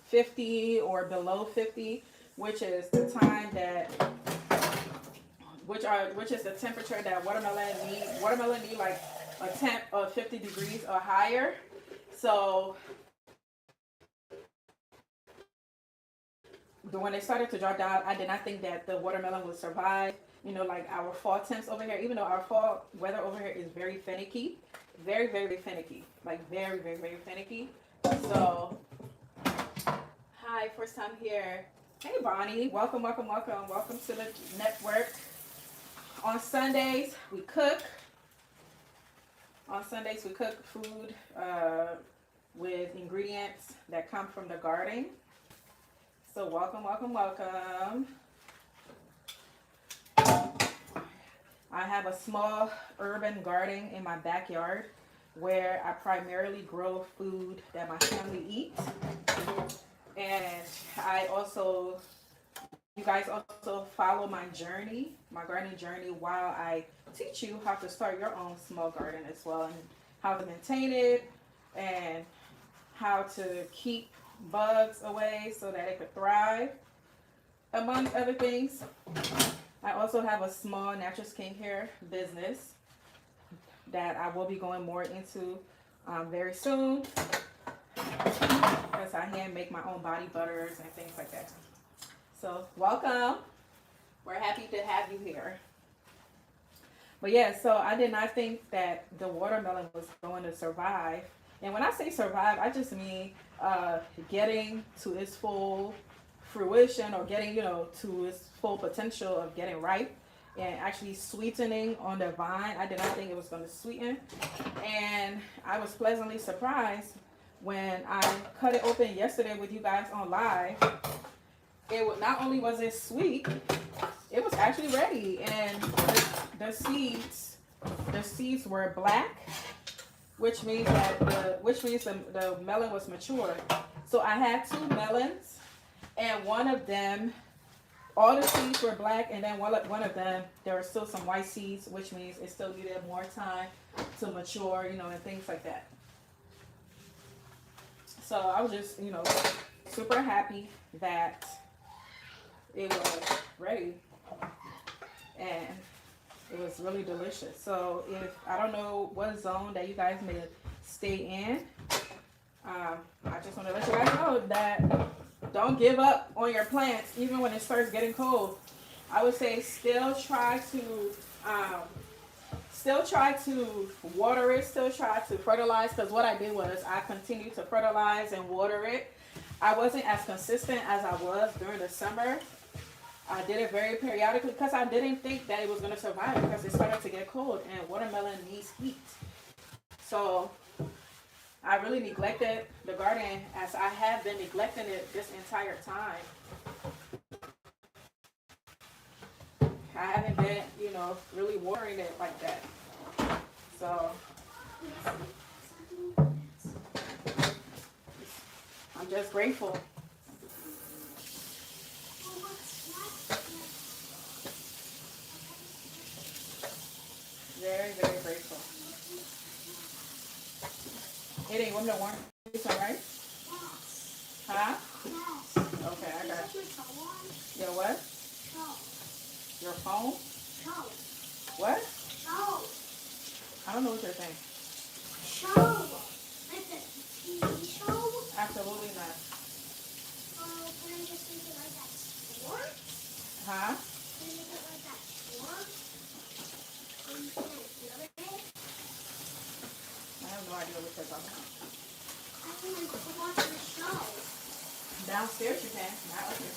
50 or below 50, which is the time that which is the temperature that watermelon need like a temp of 50 degrees or higher. So when they started to drop down, I did not think that the watermelon would survive, you know, like our fall temps over here. Even though our fall weather over here is very finicky, very, very finicky, like very, very, very finicky. So hi, first time here. Hey Bonnie, welcome, welcome, welcome, welcome to the network. On Sundays we cook. On Sundays we cook food with ingredients that come from the garden. So welcome, welcome, welcome. I have a small urban garden in my backyard where I primarily grow food that my family eats. And you guys also follow my journey, my gardening journey, while I teach you how to start your own small garden as well, and how to maintain it, and how to keep bugs away so that it could thrive, among other things. I also have a small natural skincare business that I will be going more into very soon, because I hand make my own body butters and things like that. So welcome. We're happy to have you here. But yeah, so I did not think that the watermelon was going to survive. And when I say survive, I just mean getting to its full fruition or getting, you know, to its full potential of getting ripe and actually sweetening on the vine. I did not think it was going to sweeten, and I was pleasantly surprised when I cut it open yesterday with you guys on live. Not only was it sweet, it was actually ready, and the seeds were black, which means that the melon was mature. So I had 2 melons, and one of them, all the seeds were black, and then one of them, there were still some white seeds, which means it still needed more time to mature, you know, and things like that. So I was just, you know, super happy that it was ready, and it was really delicious. So if I don't know what zone that you guys may stay in, I just want to let you guys know that don't give up on your plants even when it starts getting cold. I would say still try to water it, still try to fertilize, because what I did was I continued to fertilize and water it. I wasn't as consistent as I was during the summer. I did it very periodically because I didn't think that it was going to survive, because it started to get cold and watermelon needs heat. So I really neglected the garden, as I have been neglecting it this entire time. I haven't been, you know, really watering it like that. So I'm just grateful. Very, very grateful. It ain't women want some rice? Huh? Okay, I got you. Your what? Your phone? What? I don't know what you're saying. Show. Like the TV show? Absolutely not. Can I just make it like that sport? Huh? Can I make it like that sport? I have no idea what you're talking about. I can like watch the show. Downstairs you can, not up here.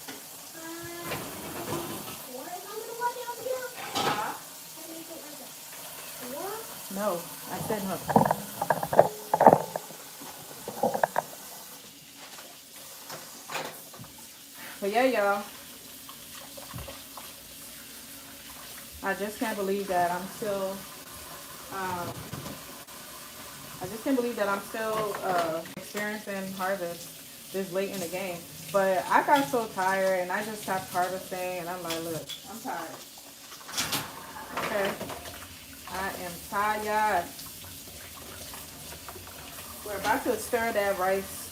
What am I gonna watch out here? Huh? Can I make it like a sport? No, I said no. But yeah, y'all, I just can't believe that I'm still experiencing harvest this late in the game. But I got so tired and I just stopped harvesting, and I'm like, look, I'm tired. Okay, I am tired. We're about to stir that rice.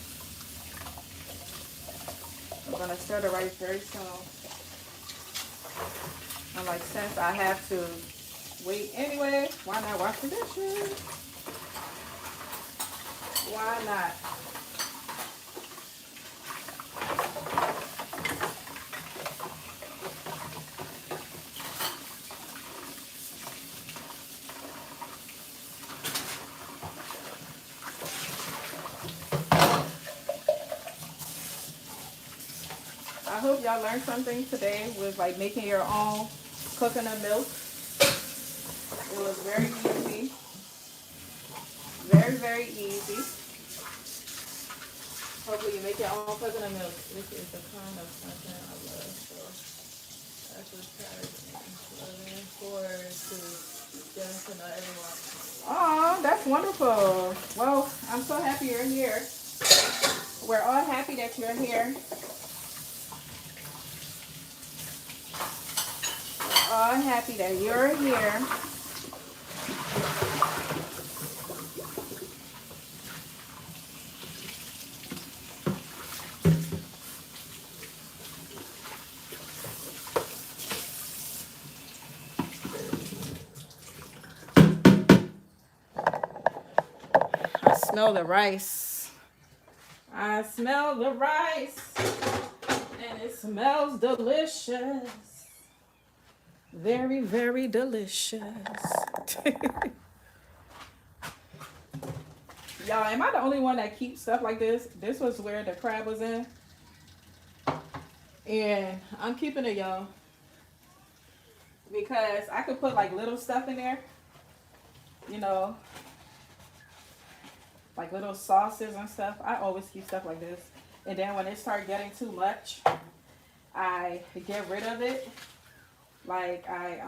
I'm gonna stir the rice very soon. I'm like, since I have to wait anyway, why not wash the dishes? Why not? I hope y'all learned something today with like making your own coconut milk. It was very easy. Very, very easy. Hopefully you make your own coconut milk. This is the kind of content I love. So that's what's looking forward to getting to know everyone. Oh, that's wonderful. Well, I'm so happy you're here. We're all happy that you're here. All happy that you're here. I smell the rice. I smell the rice, and it smells delicious. Very, very delicious. Y'all, am I the only one that keeps stuff like this? This was where the crab was in. And I'm keeping it, y'all, because I could put like little stuff in there, you know, like little sauces and stuff. I always keep stuff like this. And then when it starts getting too much, I get rid of it. Like I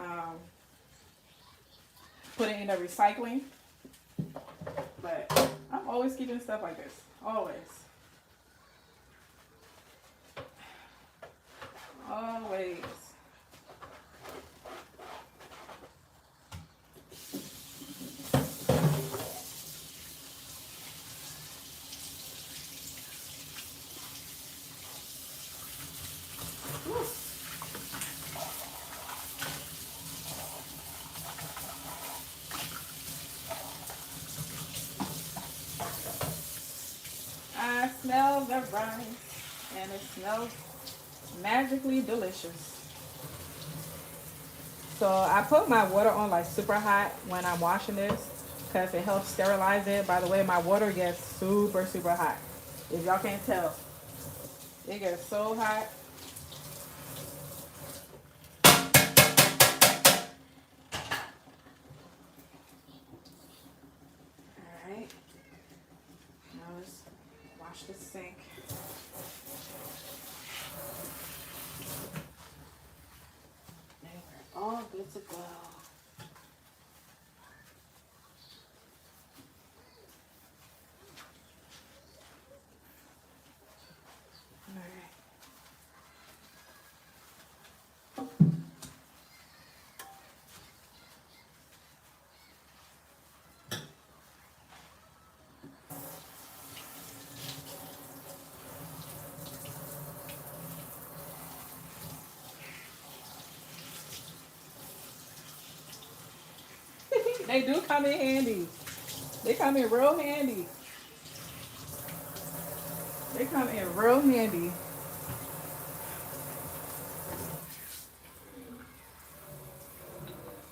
put it in the recycling. But I'm always keeping stuff like this. Always. Always. I smell the rice and it smells magically delicious. So I put my water on like super hot when I'm washing this because it helps sterilize it. By the way, my water gets super, super hot. If y'all can't tell, it gets so hot. All right, now let's wash the sink. And we're all good to go. All right. They do come in handy. They come in real handy. They come in real handy.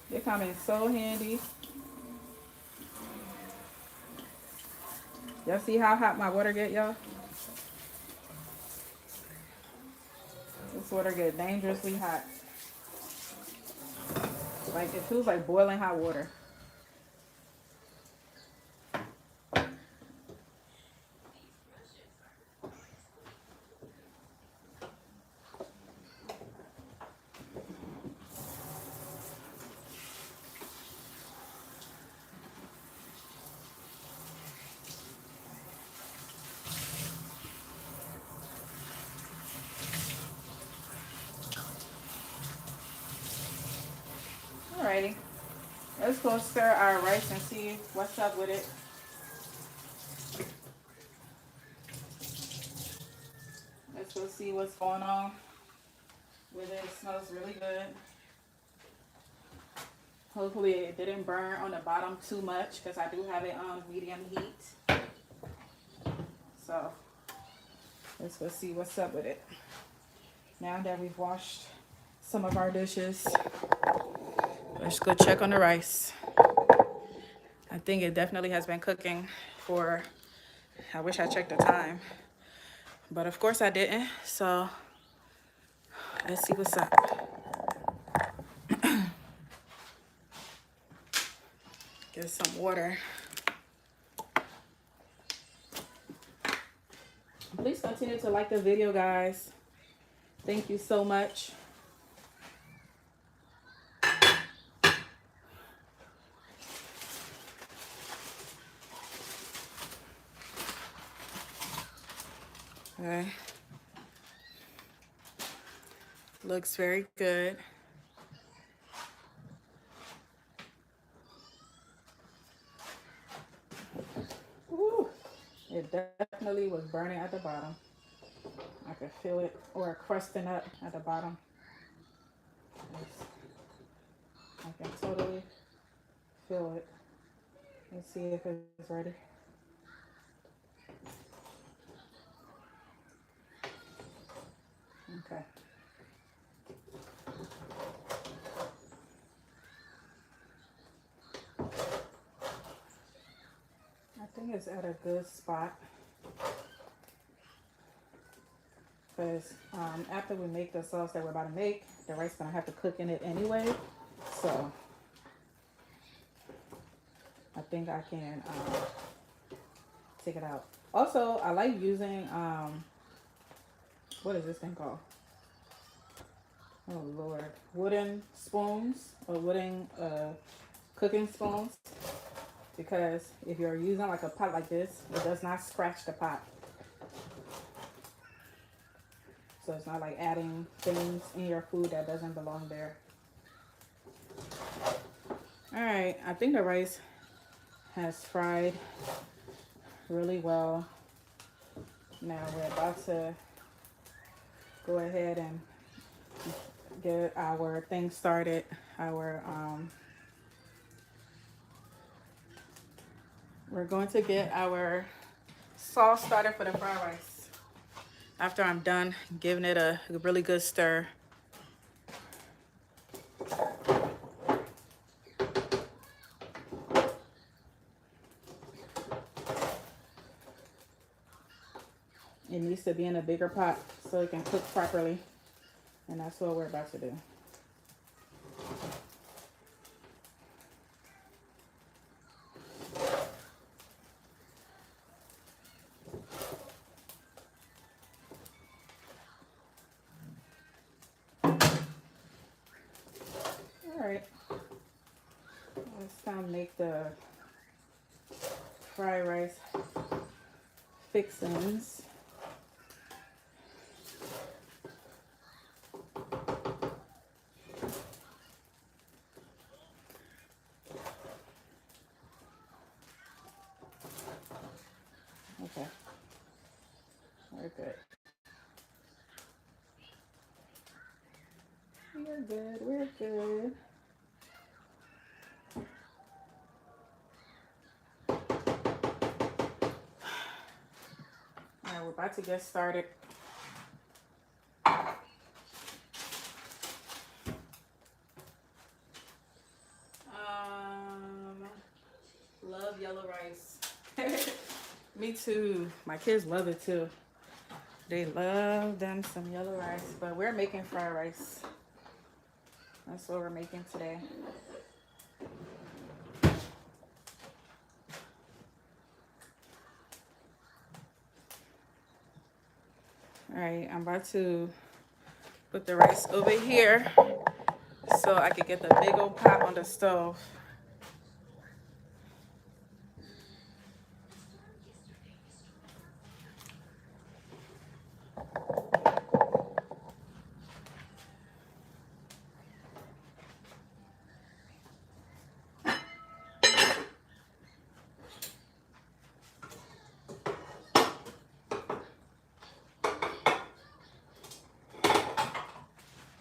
They come in so handy. Y'all see how hot my water get, y'all? This water get dangerously hot. Like it feels like boiling hot water. Alrighty. Let's go stir our rice and see what's up with it. Let's go see what's going on with it. It smells really good. Hopefully it didn't burn on the bottom too much because I do have it on medium heat. So let's go see what's up with it. Now that we've washed some of our dishes, let's go check on the rice. I think it definitely has been cooking for, I wish I checked the time, but of course I didn't. So let's see what's up. Get some water. Please continue to like the video, guys. Thank you so much. Okay. Looks very good. Woo. It definitely was burning at the bottom. I could feel it, or crusting up at the bottom. I can totally feel it. Let's see if it's ready. Okay. I think it's at a good spot. because after we make the sauce that we're about to make, the rice is gonna have to cook in it anyway. So I think I can take it out. Also, I like using what is this thing called? Oh Lord, wooden spoons or wooden cooking spoons, because if you're using like a pot like this, it does not scratch the pot. So it's not like adding things in your food that doesn't belong there. All right, I think the rice has fried really well. Now we're about to go ahead and get our thing started. We're going to get our sauce started for the fried rice. After I'm done giving it a really good stir. It needs to be in a bigger pot so it can cook properly. And that's what we're about to do. All right. It's time to make the fried rice fixings. Okay. We're good. We're good. We're good. All right, we're about to get started. Love yellow rice. Me too. My kids love it too. They love them some yellow rice, but we're making fried rice. That's what we're making today. All right, I'm about to put the rice over here so I can get the big old pot on the stove.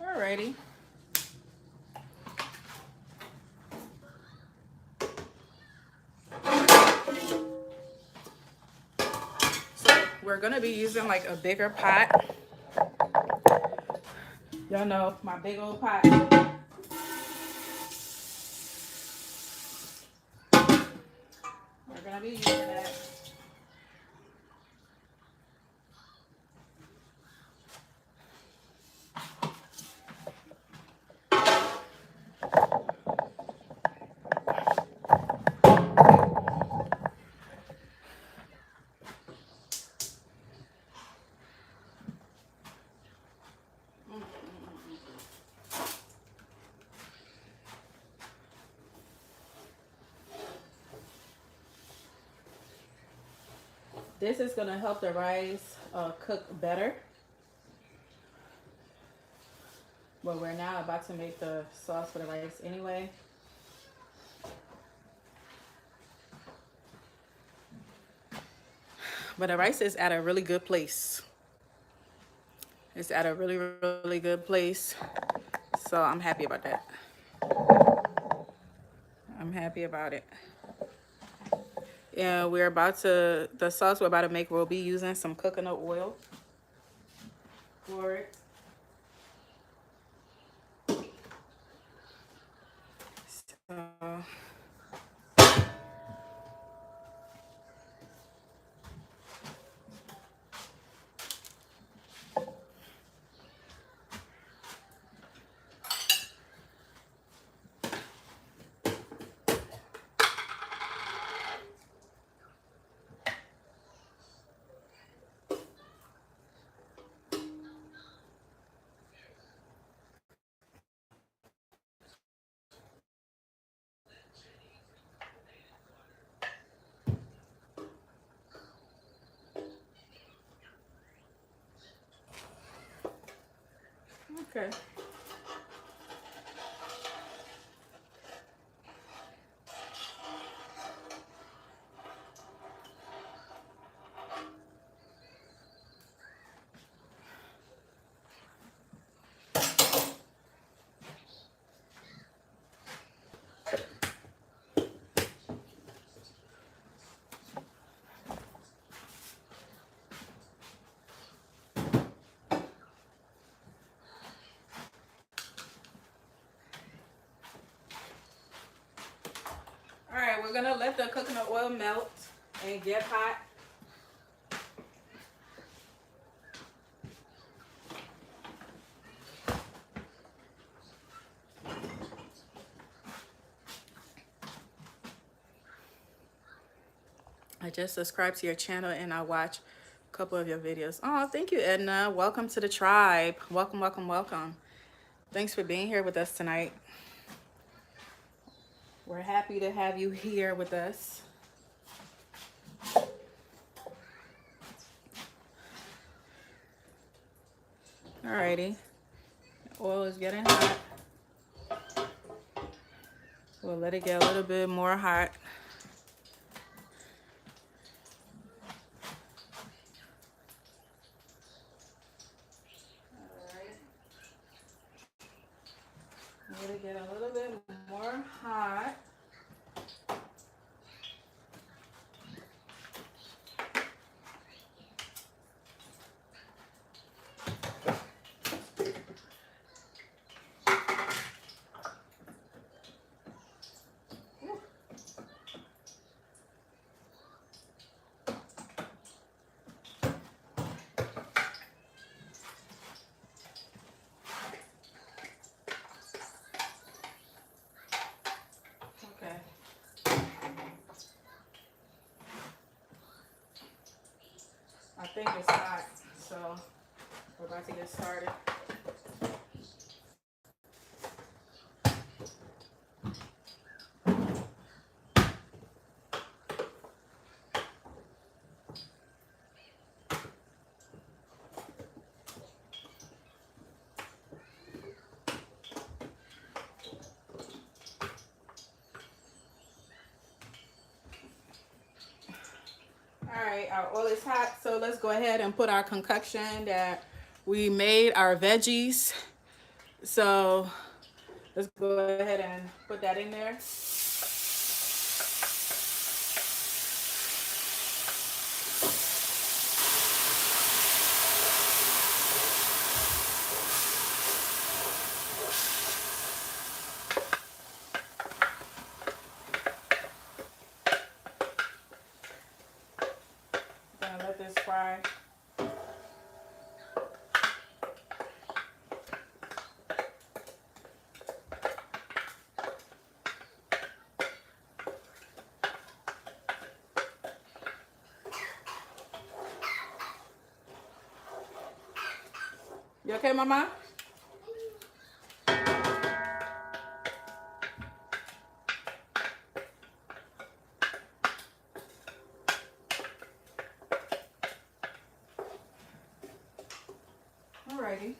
Alrighty. So we're gonna be using like a bigger pot. Y'all know my big old pot. We're gonna be using that. This is gonna help the rice cook better. But we're now about to make the sauce for the rice anyway. But the rice is at a really good place. It's at a really, really good place. So I'm happy about that. I'm happy about it. Yeah, the sauce we're about to make, we'll be using some coconut oil for it. So, Okay. All right, we're gonna let the coconut oil melt and get hot. I just subscribed to your channel and I watch a couple of your videos. Oh, thank you, Edna. Welcome to the tribe. Welcome, welcome, welcome. Thanks for being here with us tonight. We're happy to have you here with us. Alrighty. Oil is getting hot. We'll let it get a little bit more hot. Let it get a little bit more hot. Okay. I think it's hot, so we're about to get started. All right, our oil is hot, so let's go ahead and put our concoction that we made, our veggies. So let's go ahead and put that in there. Gonna let this fry. You okay, Mama? Alrighty.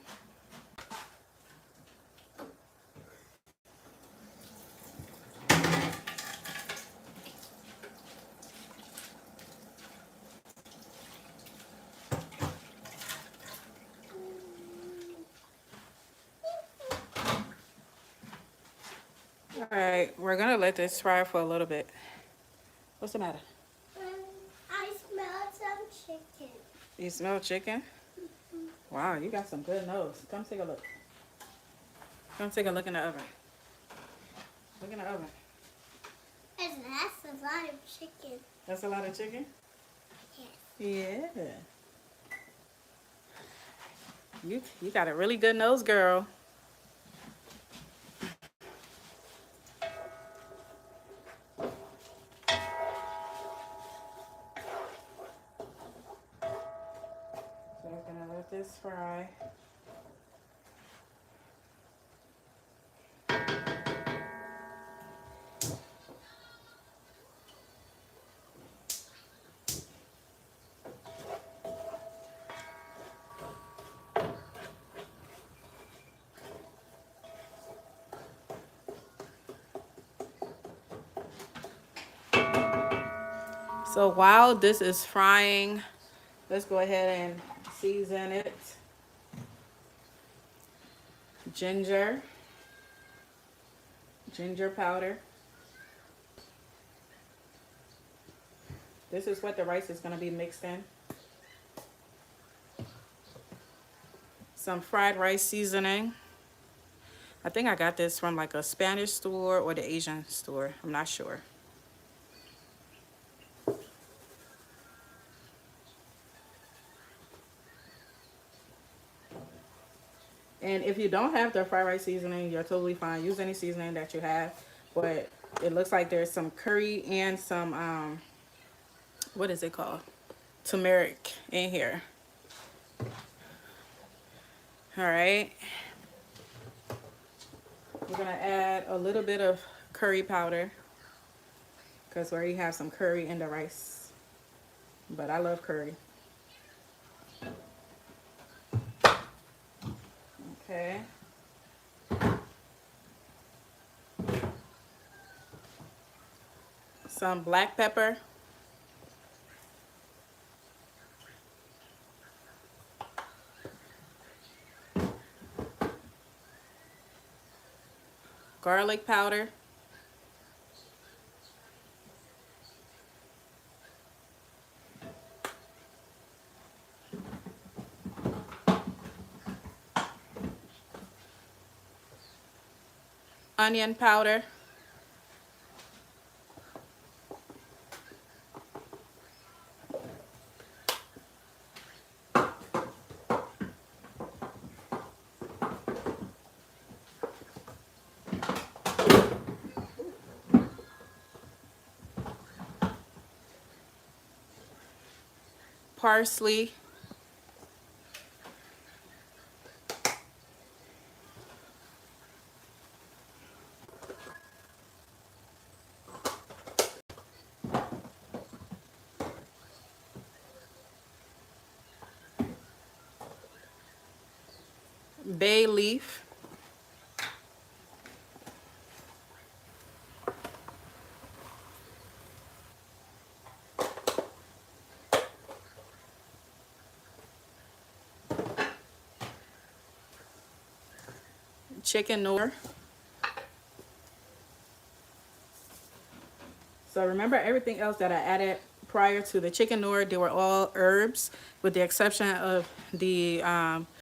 Alright, we're gonna let this fry for a little bit. What's the matter? I smell some chicken. You smell chicken? Wow, you got some good nose. Come take a look. Come take a look in the oven. Look in the oven. That's a lot of chicken. That's a lot of chicken? Yes. Yeah. You got a really good nose, girl. So we're gonna let this fry. So while this is frying, let's go ahead and season it. Ginger, ginger powder. This is what the rice is going to be mixed in. Some fried rice seasoning. I think I got this from like a Spanish store or the Asian store. I'm not sure. And if you don't have the fried rice seasoning, you're totally fine. Use any seasoning that you have. But it looks like there's some curry and some, what is it called? Turmeric in here. All right. We're going to add a little bit of curry powder because we already have some curry in the rice. But I love curry. Okay. Some black pepper. Garlic powder. Onion powder. Parsley. Bay leaf. Chicken noir. So remember everything else that I added prior to the chicken noir, they were all herbs with the exception of the